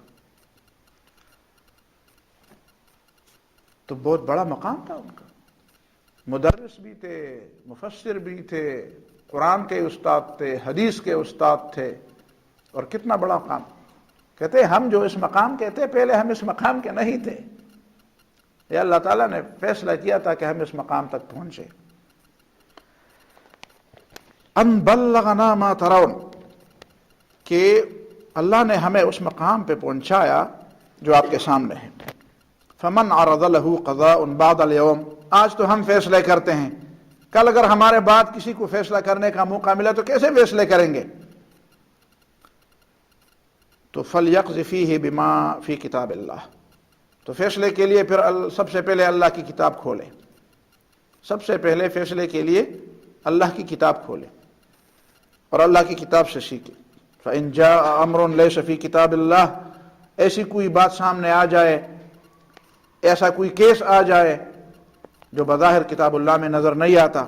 تو بہت بڑا مقام تھا ان کا۔ مدرس بھی تھے، مفسر بھی تھے، قرآن کے استاد تھے، حدیث کے استاد تھے، اور کتنا بڑا مقام۔ کہتے ہم جو اس مقام کے تھے پہلے ہم اس مقام کے نہیں تھے، یہ اللہ تعالیٰ نے فیصلہ کیا تھا کہ ہم اس مقام تک پہنچے۔ ان بلغنا ما ترون، کہ اللہ نے ہمیں اس مقام پہ پہنچایا جو آپ کے سامنے ہے۔ فمن عرض له قضاء بعد اليوم، آج تو ہم فیصلے کرتے ہیں، کل اگر ہمارے بعد کسی کو فیصلہ کرنے کا موقع ملا تو کیسے فیصلے کریں گے؟ تو فلیقض فیہ بما فی کتاب اللہ، تو فیصلے کے لیے پھر سب سے پہلے اللہ کی کتاب کھولے، سب سے پہلے فیصلے کے لیے اللہ کی کتاب کھولے اور اللہ کی کتاب سے سیکھے۔ فإن جاء امر لیس فی کتاب اللہ، ایسی کوئی بات سامنے آ جائے، ایسا کوئی کیس آ جائے جو بظاہر کتاب اللہ میں نظر نہیں آتا،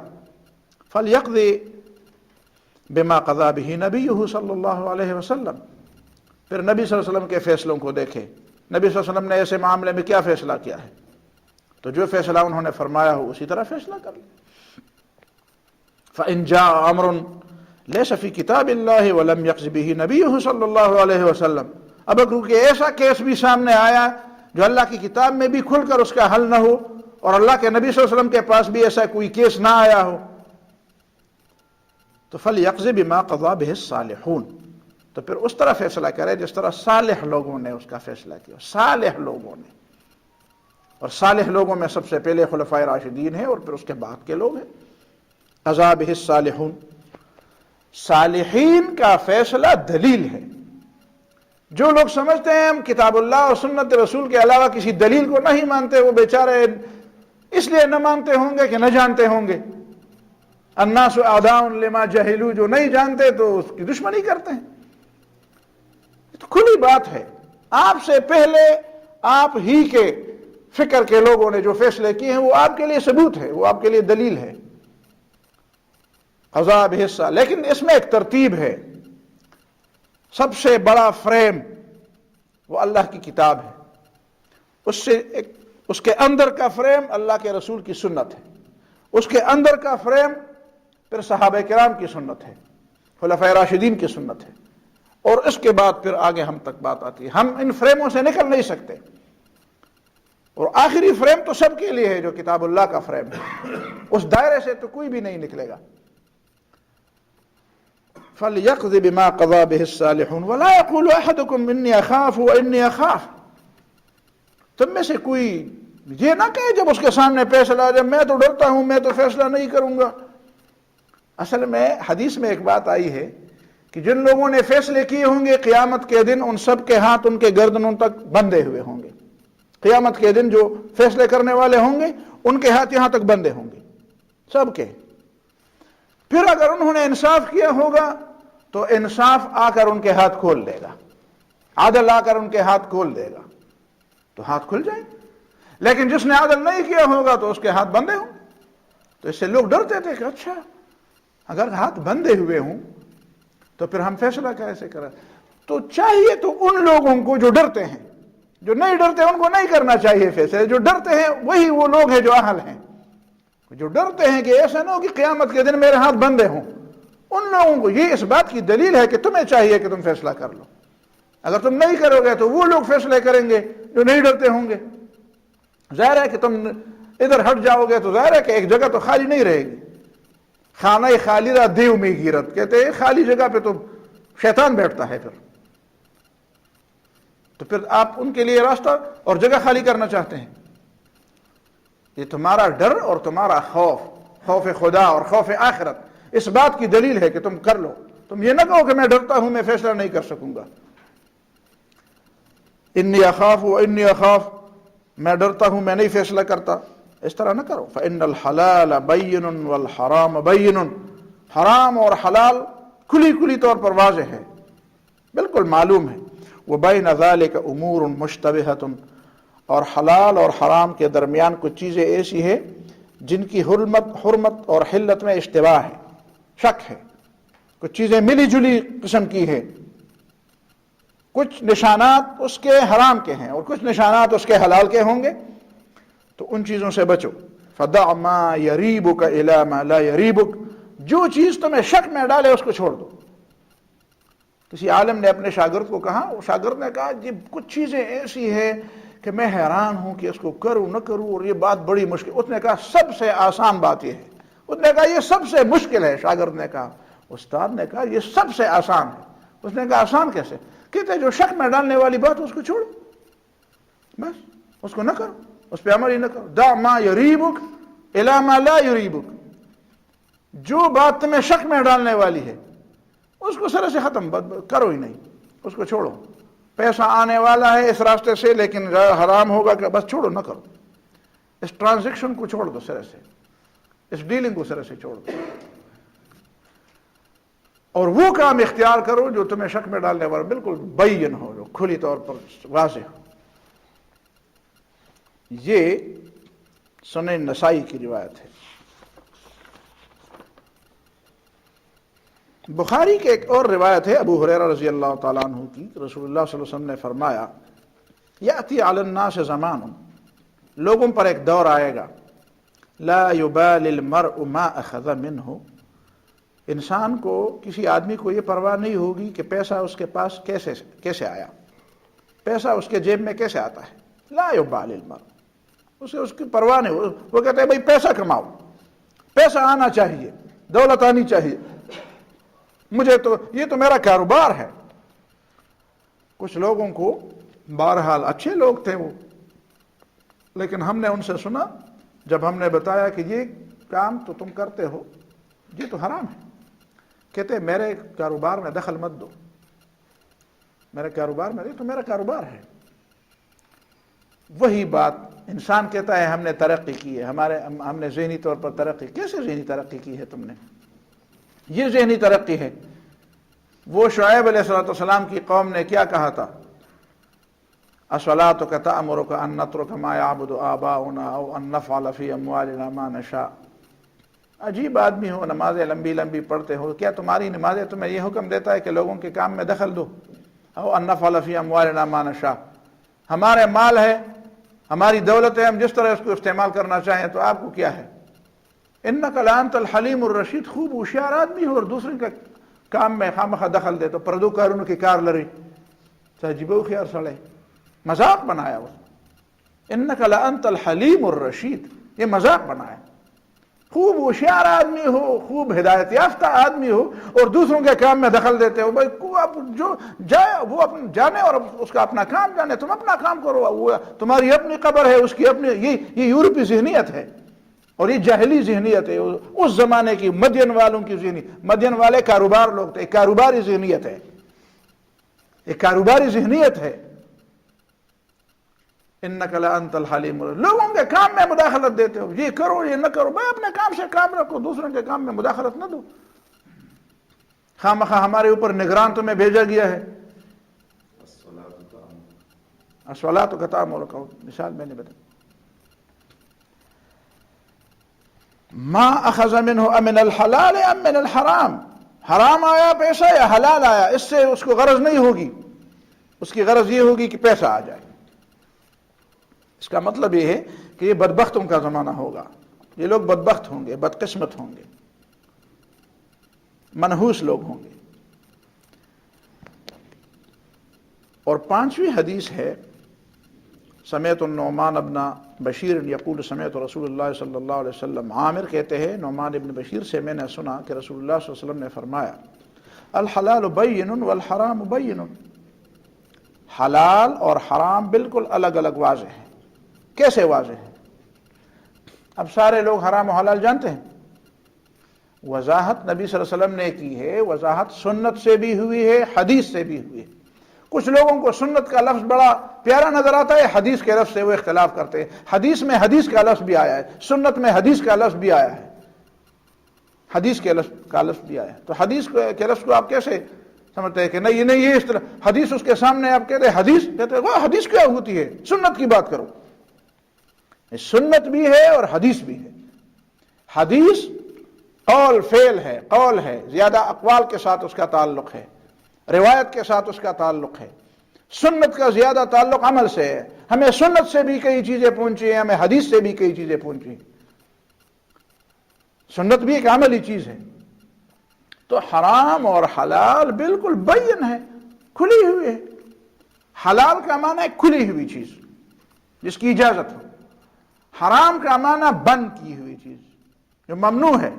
فلیقضی بما قضا بہ نبیہ صلی اللہ علیہ وسلم، پھر نبی صلی اللہ علیہ وسلم کے فیصلوں کو دیکھے، نبی صلی اللہ علیہ وسلم نے ایسے معاملے میں کیا فیصلہ کیا ہے، تو جو فیصلہ انہوں نے فرمایا ہو اسی طرح فیصلہ کر لیں۔ فإن جاء امر لیس فی کتاب اللہ ولم یقض بہ نبیہ صلی اللہ علیہ وسلم، اب کیونکہ ایسا کیس بھی سامنے آیا جو اللہ کی کتاب میں بھی کھل کر اس کا حل نہ ہو، اور اللہ کے نبی صلی اللہ علیہ وسلم کے پاس بھی ایسا کوئی کیس نہ آیا ہو، تو فلیقض بما قضا بہ الصالحون، تو پھر اس طرح فیصلہ کرے جس طرح صالح لوگوں نے اس کا فیصلہ کیا، صالح لوگوں نے، اور صالح لوگوں میں سب سے پہلے خلفائے راشدین ہیں اور پھر اس کے بعد کے لوگ ہیں۔ قضا بہ الصالحون، صالحین کا فیصلہ دلیل ہے۔ جو لوگ سمجھتے ہیں ہم کتاب اللہ اور سنت رسول کے علاوہ کسی دلیل کو نہیں مانتے، وہ بیچارے اس لیے نہ مانتے ہوں گے کہ نہ جانتے ہوں گے۔ الناس اعداء لما جہلوا، جو نہیں جانتے تو اس کی دشمنی کرتے ہیں، تو کھلی بات ہے۔ آپ سے پہلے آپ ہی کے فکر کے لوگوں نے جو فیصلے کیے ہیں وہ آپ کے لیے ثبوت ہے، وہ آپ کے لیے دلیل ہے۔ قضا بہ الصالحون، لیکن اس میں ایک ترتیب ہے۔ سب سے بڑا فریم وہ اللہ کی کتاب ہے، اس کے اندر کا فریم اللہ کے رسول کی سنت ہے، اس کے اندر کا فریم پھر صحابہ کرام کی سنت ہے، خلفائے راشدین کی سنت ہے، اور اس کے بعد پھر آگے ہم تک بات آتی ہے۔ ہم ان فریموں سے نکل نہیں سکتے، اور آخری فریم تو سب کے لیے ہے جو کتاب اللہ کا فریم ہے، اس دائرے سے تو کوئی بھی نہیں نکلے گا۔ فَلْيَقْضِ بِمَا قَضَى بِهِ الصَّالِحُونَ وَلَا يَقُولُ أَحَدُكُمْ إِنِّي أَخَافُ وَإِنِّي أَخَافُ، تم میں سے کوئی یہ نہ کہے جب اس کے سامنے فیصلہ آ جائے میں تو ڈرتا ہوں، میں تو فیصلہ نہیں کروں گا۔ اصل میں حدیث میں ایک بات آئی ہے کہ جن لوگوں نے فیصلے کیے ہوں گے قیامت کے دن ان سب کے ہاتھ ان کے گردنوں تک بندھے ہوئے ہوں گے۔ قیامت کے دن جو فیصلے کرنے والے ہوں گے ان کے ہاتھ یہاں تک بندھے ہوں گے سب کے۔ پھر اگر انہوں نے انصاف کیا ہوگا تو انصاف آ کر ان کے ہاتھ کھول دے گا، عدل آ کر ان کے ہاتھ کھول دے گا تو ہاتھ کھل جائیں گے۔ لیکن جس نے عدل نہیں کیا ہوگا تو اس کے ہاتھ بندھے ہوں۔ تو اس سے لوگ ڈرتے تھے کہ اچھا اگر ہاتھ بندھے ہوئے ہوں تو پھر ہم فیصلہ کیسے کریں؟ تو چاہیے تو ان لوگوں کو جو ڈرتے ہیں، جو نہیں ڈرتے ان کو نہیں کرنا چاہیے فیصلے، جو ڈرتے ہیں وہی وہ لوگ ہیں جو اہل ہیں، جو ڈرتے ہیں کہ ایسا نہ ہو کہ قیامت کے دن میرے ہاتھ بندھے ہوں، ان لوگوں کو یہ اس بات کی دلیل ہے کہ تمہیں چاہیے کہ تم فیصلہ کر لو۔ اگر تم نہیں کرو گے تو وہ لوگ فیصلے کریں گے جو نہیں ڈرتے ہوں گے۔ ظاہر ہے کہ تم ادھر ہٹ جاؤ گے تو ظاہر ہے کہ ایک جگہ تو خالی نہیں رہے گی۔ خانہ خالی را دیو میں گیرت، کہتے ہیں خالی جگہ پہ تو شیطان بیٹھتا ہے، تو پھر آپ ان کے لیے راستہ اور جگہ خالی کرنا چاہتے ہیں۔ یہ تمہارا ڈر اور تمہارا خوف، خوف خدا اور خوف آخرت، اس بات کی دلیل ہے کہ تم کر لو۔ تم یہ نہ کہو کہ میں ڈرتا ہوں میں فیصلہ نہیں کر سکوں گا۔ انی اخاف و انی اخاف، میں ڈرتا ہوں میں نہیں فیصلہ کرتا، اس طرح نہ کرو۔ فإن الحلال بین والحرام بین، حرام اور حلال کھلی طور پر واضح ہے، بالکل معلوم ہے۔ وبین ذالک امور مشتبہۃ، اور حلال اور حرام کے درمیان کچھ چیزیں ایسی ہیں جن کی حرمت اور حلت میں اشتباہ ہے، شک ہے، کچھ چیزیں ملی جلی قسم کی ہے، کچھ نشانات اس کے حرام کے ہیں اور کچھ نشانات اس کے حلال کے ہوں گے، تو ان چیزوں سے بچو۔ فدع ما یریبک الی ما لا یریبک، جو چیز تمہیں شک میں ڈالے اس کو چھوڑ دو۔ کسی عالم نے اپنے شاگرد کو کہا، وہ شاگرد نے کہا یہ کچھ چیزیں ایسی ہیں کہ میں حیران ہوں کہ اس کو کروں نہ کروں، اور یہ بات بڑی مشکل۔ اس نے کہا سب سے آسان بات یہ ہے۔ اس نے کہا یہ سب سے مشکل ہے۔ شاگرد نے کہا، استاد نے کہا یہ سب سے آسان ہے۔ اس نے کہا آسان کیسے؟ کہتے جو شک میں ڈالنے والی بات اس کو چھوڑو، بس اس کو نہ کرو، اس پہ عمل ہی نہ کرو۔ دع ما یریبک الی ما لا یریبک، جو بات تمہیں شک میں ڈالنے والی ہے اس کو سرے سے ختم کرو ہی نہیں، اس کو چھوڑو۔ پیسہ آنے والا ہے اس راستے سے لیکن حرام ہوگا کہ بس چھوڑو، نہ کرو، اس ٹرانزیکشن کو چھوڑ دو سرے سے، اس ڈیلنگ کو سرے سے چھوڑ دو، اور وہ کام اختیار کرو جو تمہیں شک میں ڈالنے والا بالکل بین ہو، جو کھلی طور پر واضح ہو۔ یہ سنن نسائی کی روایت ہے۔ بخاری کے ایک اور روایت ہے ابو ہریرہ رضی اللہ تعالیٰ عنہ کی، رسول اللہ صلی اللہ علیہ وسلم نے فرمایا یأتی علی الناس زمان، لوگوں پر ایک دور آئے گا، لا یبالی المرء ما اخذ منہ، انسان کو، کسی آدمی کو یہ پرواہ نہیں ہوگی کہ پیسہ اس کے پاس کیسے آیا، پیسہ اس کے جیب میں کیسے آتا ہے۔ لا یبالی المرء، اسے اس کی پرواہ نہیں، وہ کہتے ہیں بھائی پیسہ کماؤ، پیسہ آنا چاہیے، دولت آنی چاہیے، مجھے تو یہ تو میرا کاروبار ہے۔ کچھ لوگوں کو، بہرحال اچھے لوگ تھے وہ، لیکن ہم نے ان سے سنا جب ہم نے بتایا کہ یہ کام تو تم کرتے ہو یہ تو حرام ہے، کہتے میرے کاروبار میں دخل مت دو، میرے کاروبار میں، یہ تو میرا کاروبار ہے۔ وہی بات انسان کہتا ہے ہم نے ترقی کی ہے، ہم نے ذہنی طور پر ترقی۔ کیسے ذہنی ترقی کی ہے تم نے؟ یہ ذہنی ترقی ہے۔ وہ شعیب علیہ السلام کی قوم نے کیا کہا تھا؟ اصلاۃک تأمرک ان نترک ما یعبد آباؤنا او ان نفعل فی اموالنا ما نشاء۔ عجیب آدمی ہو، نمازیں لمبی لمبی پڑھتے ہو، کیا تمہاری نمازیں تمہیں یہ حکم دیتا ہے کہ لوگوں کے کام میں دخل دو؟ او ان نفعل فی اموالنا ما نشاء، ہمارے مال ہے، ہماری دولت ہے، ہم جس طرح اس کو استعمال کرنا چاہیں، تو آپ کو کیا ہے؟ انک لانت الحلیم الرشید، خوب ہوشیار آدمی ہو اور دوسرے کے کام میں خامخواہ دخل دے تو پردو کارون کی کار لری سجیبو خیار سڑے، مذاق بنایا وہ۔ انک لانت الحلیم الرشید، یہ مذاق بنایا۔ خوب ہوشیار آدمی ہو، خوب ہدایت یافتہ آدمی ہو اور دوسروں کے کام میں دخل دیتے ہو۔ بھائی آپ جو جائے وہ جانے اور اس کا اپنا کام جانے، تم اپنا کام کرو، وہ تمہاری اپنی قبر ہے، اس کی اپنی، یہ یورپی ذہنیت ہے اور یہ جاہلی ذہنیت ہے، اس زمانے کی مدین والوں کی ذہنیت۔ مدین والے کاروبار لوگ تھے، ایک کاروباری ذہنیت ہے، ایک کاروباری ذہنیت ہے۔ انک لانت الحلیم، لوگوں کے کام میں مداخلت دیتے ہو، یہ کرو یہ نہ کرو۔ بھائی اپنے کام سے کام رکھو، دوسروں کے کام میں مداخلت نہ دو۔ خامخواہ ہمارے اوپر نگران تمہیں بھیجا گیا ہے۔ الصلاۃ تأمرک، مثال میں نے بتائی۔ ما اخذ منہ امن الحلال ام من الحرام، حرام آیا پیسہ یا حلال آیا، اس سے اس کو غرض نہیں ہوگی، اس کی غرض یہ ہوگی کہ پیسہ آ جائے۔ اس کا مطلب یہ ہے کہ یہ بدبختوں کا زمانہ ہوگا، یہ لوگ بدبخت ہوں گے، بدقسمت ہوں گے، منحوس لوگ ہوں گے۔ اور پانچویں حدیث ہے، سمیت النعمان ابن بشیر یقول سمیت رسول اللہ صلی اللہ علیہ وسلم، عامر کہتے ہیں نعمان ابن بشیر سے میں نے سنا کہ رسول اللہ صلی اللہ علیہ وسلم نے فرمایا الحلال بین والحرام بین، حلال اور حرام بالکل الگ الگ واضح ہیں۔ کیسے واضح ہیں؟ اب سارے لوگ حرام و حلال جانتے ہیں؟ وضاحت نبی صلی اللہ علیہ وسلم نے کی ہے، وضاحت سنت سے بھی ہوئی ہے، حدیث سے بھی ہوئی ہے۔ کچھ لوگوں کو سنت کا لفظ بڑا پیارا نظر آتا ہے، حدیث کے لفظ سے وہ اختلاف کرتے ہیں۔ حدیث میں حدیث کا لفظ بھی آیا ہے، سنت میں حدیث کا لفظ بھی آیا ہے۔ حدیث کے لفظ کا لفظ دیا ہے، تو حدیث کے لفظ کو آپ کیسے سمجھتے ہیں کہ نہیں یہ اس طرح حدیث اس کے سامنے آپ کہتے ہیں حدیث، کہتے ہیں وہ حدیث کیا ہوتی ہے، سنت کی بات کرو. سنت بھی ہے اور حدیث بھی ہے. حدیث قول فعل ہے، قول ہے، زیادہ اقوال کے ساتھ اس کا تعلق ہے، روایت کے ساتھ اس کا تعلق ہے. سنت کا زیادہ تعلق عمل سے ہے، ہمیں سنت سے بھی کئی چیزیں پہنچی ہیں، ہمیں حدیث سے بھی کئی چیزیں پہنچی ہیں. سنت بھی ایک عملی چیز ہے. تو حرام اور حلال بالکل بین ہے، کھلی ہوئی ہے. حلال کا معنی ہے کھلی ہوئی چیز جس کی اجازت ہو، حرام کا معنی بند کی ہوئی چیز جو ممنوع ہے.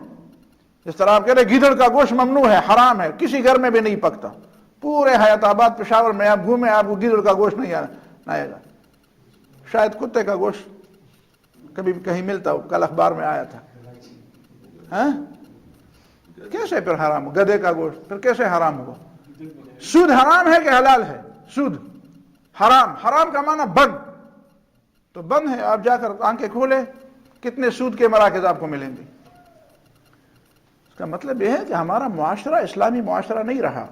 جس طرح آپ کہہ رہے گیدڑ کا گوشت ممنوع ہے، حرام ہے، کسی گھر میں بھی نہیں پکتا. پورے حیات آباد پشاور میں آپ گھومیں، آپ کو گیدڑ کا گوشت نہیں آئے گا. شاید کتے کا گوشت کبھی کہیں ملتا ہو، کل اخبار میں آیا تھا. ہاں کیسے پھر حرام ہو؟ گدھے کا گوشت پھر کیسے حرام ہوا؟ سود حرام ہے کہ حلال ہے؟ سود حرام. حرام کا معنی بند، تو بند ہے. آپ جا کر آنکھیں کھولے، کتنے سود کے مراکز آپ کو ملیں گے. اس کا مطلب یہ ہے کہ ہمارا معاشرہ اسلامی معاشرہ نہیں رہا.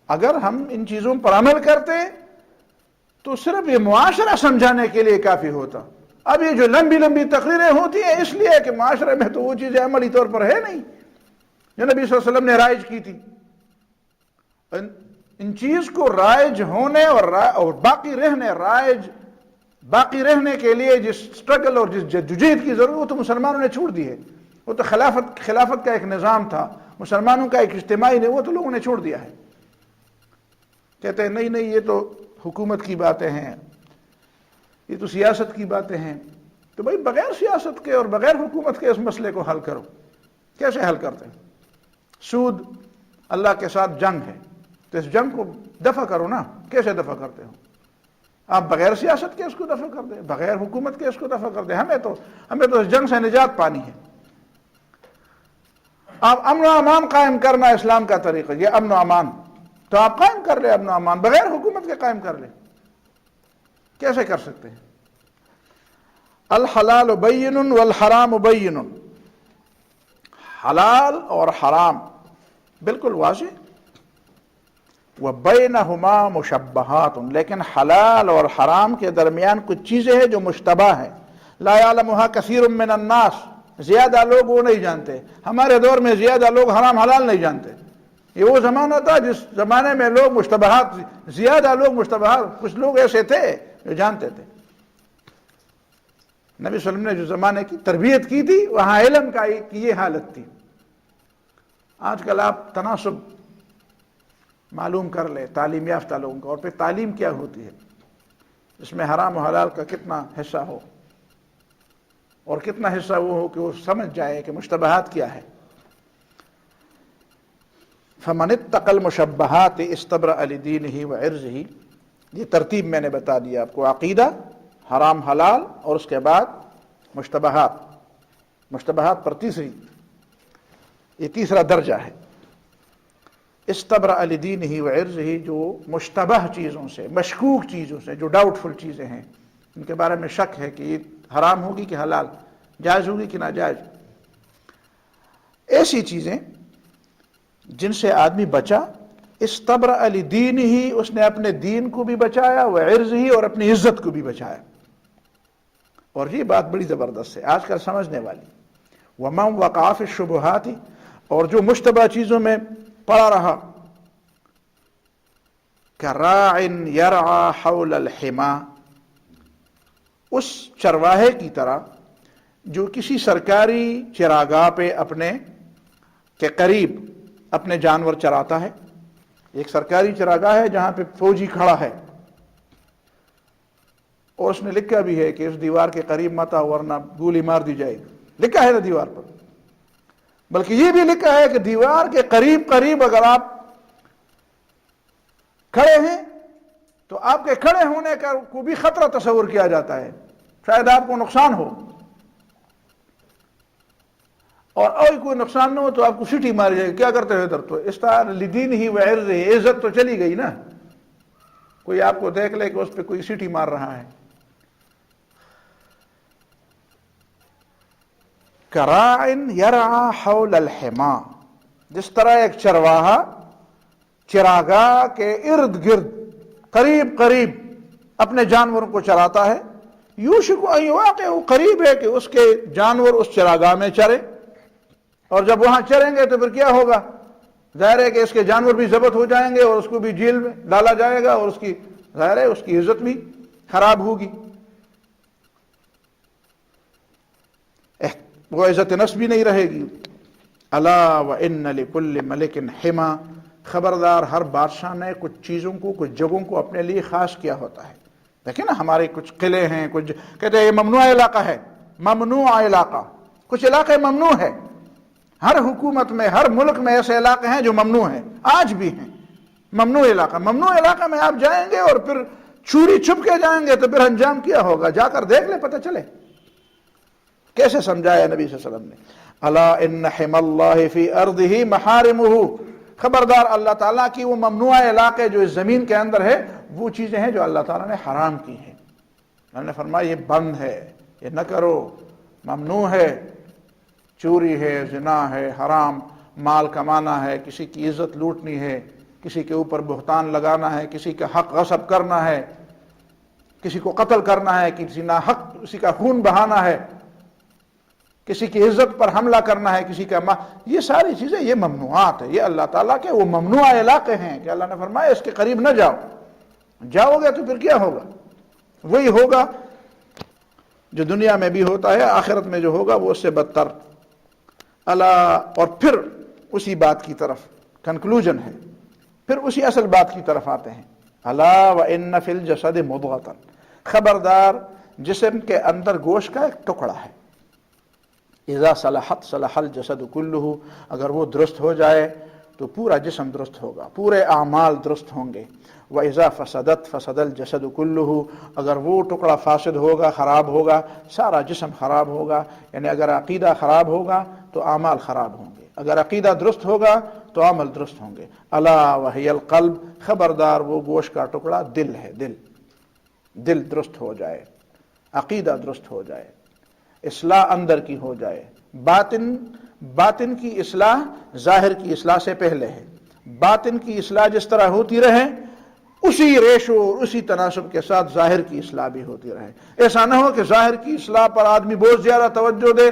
اگر ہم ان چیزوں پر عمل کرتے تو صرف یہ معاشرہ سمجھانے کے لیے کافی ہوتا. اب یہ جو لمبی لمبی تقریریں ہوتی ہیں اس لیے کہ معاشرے میں تو وہ چیزیں عملی طور پر ہے نہیں جو نبی صلی اللہ علیہ وسلم نے رائج کی تھی. ان چیز کو رائج ہونے اور باقی رہنے کے لیے جس سٹرگل اور جس جدوجہد کی ضرورت وہ تو مسلمانوں نے چھوڑ دی ہے. وہ تو خلافت کا ایک نظام تھا، مسلمانوں کا ایک اجتماعی وہ تو لوگوں نے چھوڑ دیا ہے. کہتے ہیں نہیں یہ تو حکومت کی باتیں ہیں، یہ تو سیاست کی باتیں ہیں. تو بھائی بغیر سیاست کے اور بغیر حکومت کے اس مسئلے کو حل کرو. کیسے حل کرتے ہیں؟ سود اللہ کے ساتھ جنگ ہے، تو اس جنگ کو دفع کرو نا. کیسے دفع کرتے ہو؟ آپ بغیر سیاست کے اس کو دفع کر دیں، بغیر حکومت کے اس کو دفع کر دیں. ہمیں تو اس جنگ سے نجات پانی ہے. آپ امن و امان قائم کرنا اسلام کا طریقہ، یہ امن و امان تو آپ قائم کر لیں، امن و امان بغیر حکومت کے قائم کر لیں. کیسے کر سکتے ہیں؟ الحلال بین والحرام بین. حلال اور حرام بالکل واضح. وبینہما مشبہات، لیکن حلال اور حرام کے درمیان کچھ چیزیں ہیں جو مشتبہ ہیں. لا یعلمها کثیر من الناس، زیادہ لوگ وہ نہیں جانتے. ہمارے دور میں زیادہ لوگ حرام حلال نہیں جانتے. یہ وہ زمانہ تھا جس زمانے میں زیادہ لوگ مشتبہات، کچھ لوگ ایسے تھے جو جانتے تھے. نبی صلی اللہ علیہ وسلم نے جو زمانے کی تربیت کی تھی وہاں علم کی یہ حالت تھی. آج کل آپ تناسب معلوم کر لیں تعلیم یافتہ لوگوں کا، اور پھر تعلیم کیا ہوتی ہے، اس میں حرام و حلال کا کتنا حصہ ہو اور کتنا حصہ وہ ہو کہ وہ سمجھ جائے کہ مشتبہات کیا ہے. فمن اتقى المشبہات استبرأ لدینہ وعرضہ. یہ ترتیب میں نے بتا دیا آپ کو، عقیدہ، حرام حلال، اور اس کے بعد مشتبہات پر یہ تیسرا درجہ ہے. استبرأ لدینہ وعرضہ، جو مشتبہ چیزوں سے، مشکوک چیزوں سے، جو ڈاؤٹ فل چیزیں ہیں، ان کے بارے میں شک ہے کہ یہ حرام ہوگی کہ حلال، جائز ہوگی کہ ناجائز. ایسی چیزیں جن سے آدمی بچا. استبرأ لدینہ، اس نے اپنے دین کو بھی بچایا، وعرضہ، اور اپنی عزت کو بھی بچایا. اور یہ بات بڑی زبردست ہے آج کل سمجھنے والی. ومن وقع فی الشبہات، اور جو مشتبہ چیزوں میں پڑا رہا. کراع یرعی حول الحما، اس چرواہے کی طرح جو کسی سرکاری چراگاہ پہ اپنے کے قریب اپنے جانور چراتا ہے. ایک سرکاری چراگاہ ہے جہاں پہ فوجی کھڑا ہے، اور اس نے لکھا بھی ہے کہ اس دیوار کے قریب مت آؤ ورنہ گولی مار دی جائے گی. لکھا ہے نا دیوار پر. بلکہ یہ بھی لکھا ہے کہ دیوار کے قریب اگر آپ کھڑے ہیں تو آپ کے کھڑے ہونے کا کو بھی خطرہ تصور کیا جاتا ہے، شاید آپ کو نقصان ہو، اور کوئی نقصان نہ ہو تو آپ کو سیٹی ماری جائے گی. کیا کرتے ہو ادھر؟ تو استعار لدینہ وعرضہ، عزت تو چلی گئی نا. کوئی آپ کو دیکھ لے کہ اس پہ کوئی سیٹی مار رہا ہے. کراع یرعی حول الحما، جس طرح ایک چرواہا چراگاہ کے ارد گرد قریب قریب اپنے جانوروں کو چراتا ہے، یوشک ان یواقع، قریب ہے کہ اس کے جانور اس چراگاہ میں چرے، اور جب وہاں چریں گے تو پھر کیا ہوگا؟ ظاہر ہے کہ اس کے جانور بھی ضبط ہو جائیں گے اور اس کو بھی جیل میں ڈالا جائے گا، اور اس کی ظاہر ہے اس کی عزت بھی خراب ہوگی، وہ عزت نفس بھی نہیں رہے گی۔ الا وان لکل ملک حما، خبردار ہر بادشاہ نے کچھ چیزوں کو، کچھ جگہوں کو اپنے لیے خاص کیا ہوتا ہے۔ دیکھیں نا، ہمارے کچھ قلعے ہیں، کچھ کہتے ہیں یہ ممنوع علاقہ ہے، ممنوع علاقہ، کچھ علاقے ممنوع ہے۔ ہر حکومت میں، ہر ملک میں ایسے علاقے ہیں جو ممنوع ہیں، آج بھی ہیں ممنوع علاقہ۔ ممنوع علاقہ میں آپ جائیں گے اور پھر چوری چھپ کے جائیں گے تو پھر انجام کیا ہوگا؟ جا کر دیکھ لیں، پتہ چلے۔ کیسے سمجھایا نبی صلی اللہ علیہ وسلم نے؟ الا ان حمی اللہ فی ارضہ محارمہ، خبردار اللہ تعالیٰ کی وہ ممنوع علاقے جو اس زمین کے اندر ہے، وہ چیزیں ہیں جو اللہ تعالیٰ نے حرام کی ہیں۔ اللہ نے فرمایا یہ بند ہے، یہ نہ کرو، ممنوع ہے، چوری ہے، زنا ہے، حرام مال کمانا ہے، کسی کی عزت لوٹنی ہے، کسی کے اوپر بہتان لگانا ہے، کسی کا حق غصب کرنا ہے، کسی کو قتل کرنا ہے، کسی ناحق کسی کا خون بہانا ہے، کسی کی عزت پر حملہ کرنا ہے، کسی کا یہ ساری چیزیں یہ ممنوعات ہیں، یہ اللہ تعالیٰ کے وہ ممنوع علاقے ہیں کہ اللہ نے فرمایا اس کے قریب نہ جاؤ، جاؤ گے تو پھر کیا ہوگا؟ وہی ہوگا جو دنیا میں بھی ہوتا ہے، آخرت میں جو ہوگا وہ اس سے بدتر۔ اللہ، اور پھر اسی بات کی طرف کنکلوژن ہے، پھر اسی اصل بات کی طرف آتے ہیں۔ الا وان فی الجسد مضغۃ، خبردار جسم کے اندر گوشت کا ایک ٹکڑا ہے، اذا صلحت صلح الجسد کلہ، اگر وہ درست ہو جائے تو پورا جسم درست ہوگا، پورے اعمال درست ہوں گے۔ وَإِذَا فَسَدَتْ فَسَدَ الْجَسَدُ كُلُّهُ، اگر وہ ٹکڑا فاسد ہوگا، خراب ہوگا، سارا جسم خراب ہوگا۔ یعنی اگر عقیدہ خراب ہوگا تو اعمال خراب ہوں گے، اگر عقیدہ درست ہوگا تو عمل درست ہوں گے۔ الا وہی القلب، خبردار وہ گوشت کا ٹکڑا دل ہے، دل درست ہو جائے، عقیدہ درست ہو جائے، اصلاح اندر کی ہو جائے، باطن کی اصلاح ظاہر کی اصلاح سے پہلے ہے۔ باطن کی اصلاح جس طرح ہوتی رہے، اسی ریشو اور اسی تناسب کے ساتھ ظاہر کی اصلاح بھی ہوتی رہے۔ ایسا نہ ہو کہ ظاہر کی اصلاح پر آدمی بہت زیادہ توجہ دے،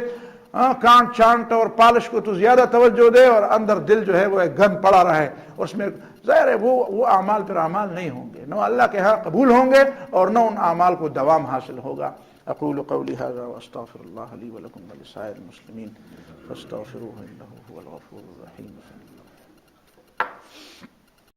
کانٹ چانٹ اور پالش کو تو زیادہ توجہ دے، اور اندر دل جو ہے وہ ایک گند پڑا رہے، اس میں ظاہر ہے وہ اعمال پھر اعمال نہیں ہوں گے، نہ اللہ کے ہاں قبول ہوں گے اور نہ ان اعمال کو دوام حاصل ہوگا۔ اقول قولی هذا واستغفر الله لي ولكم ولسائر المسلمين فاستغفروه انه هو الغفور الرحيم۔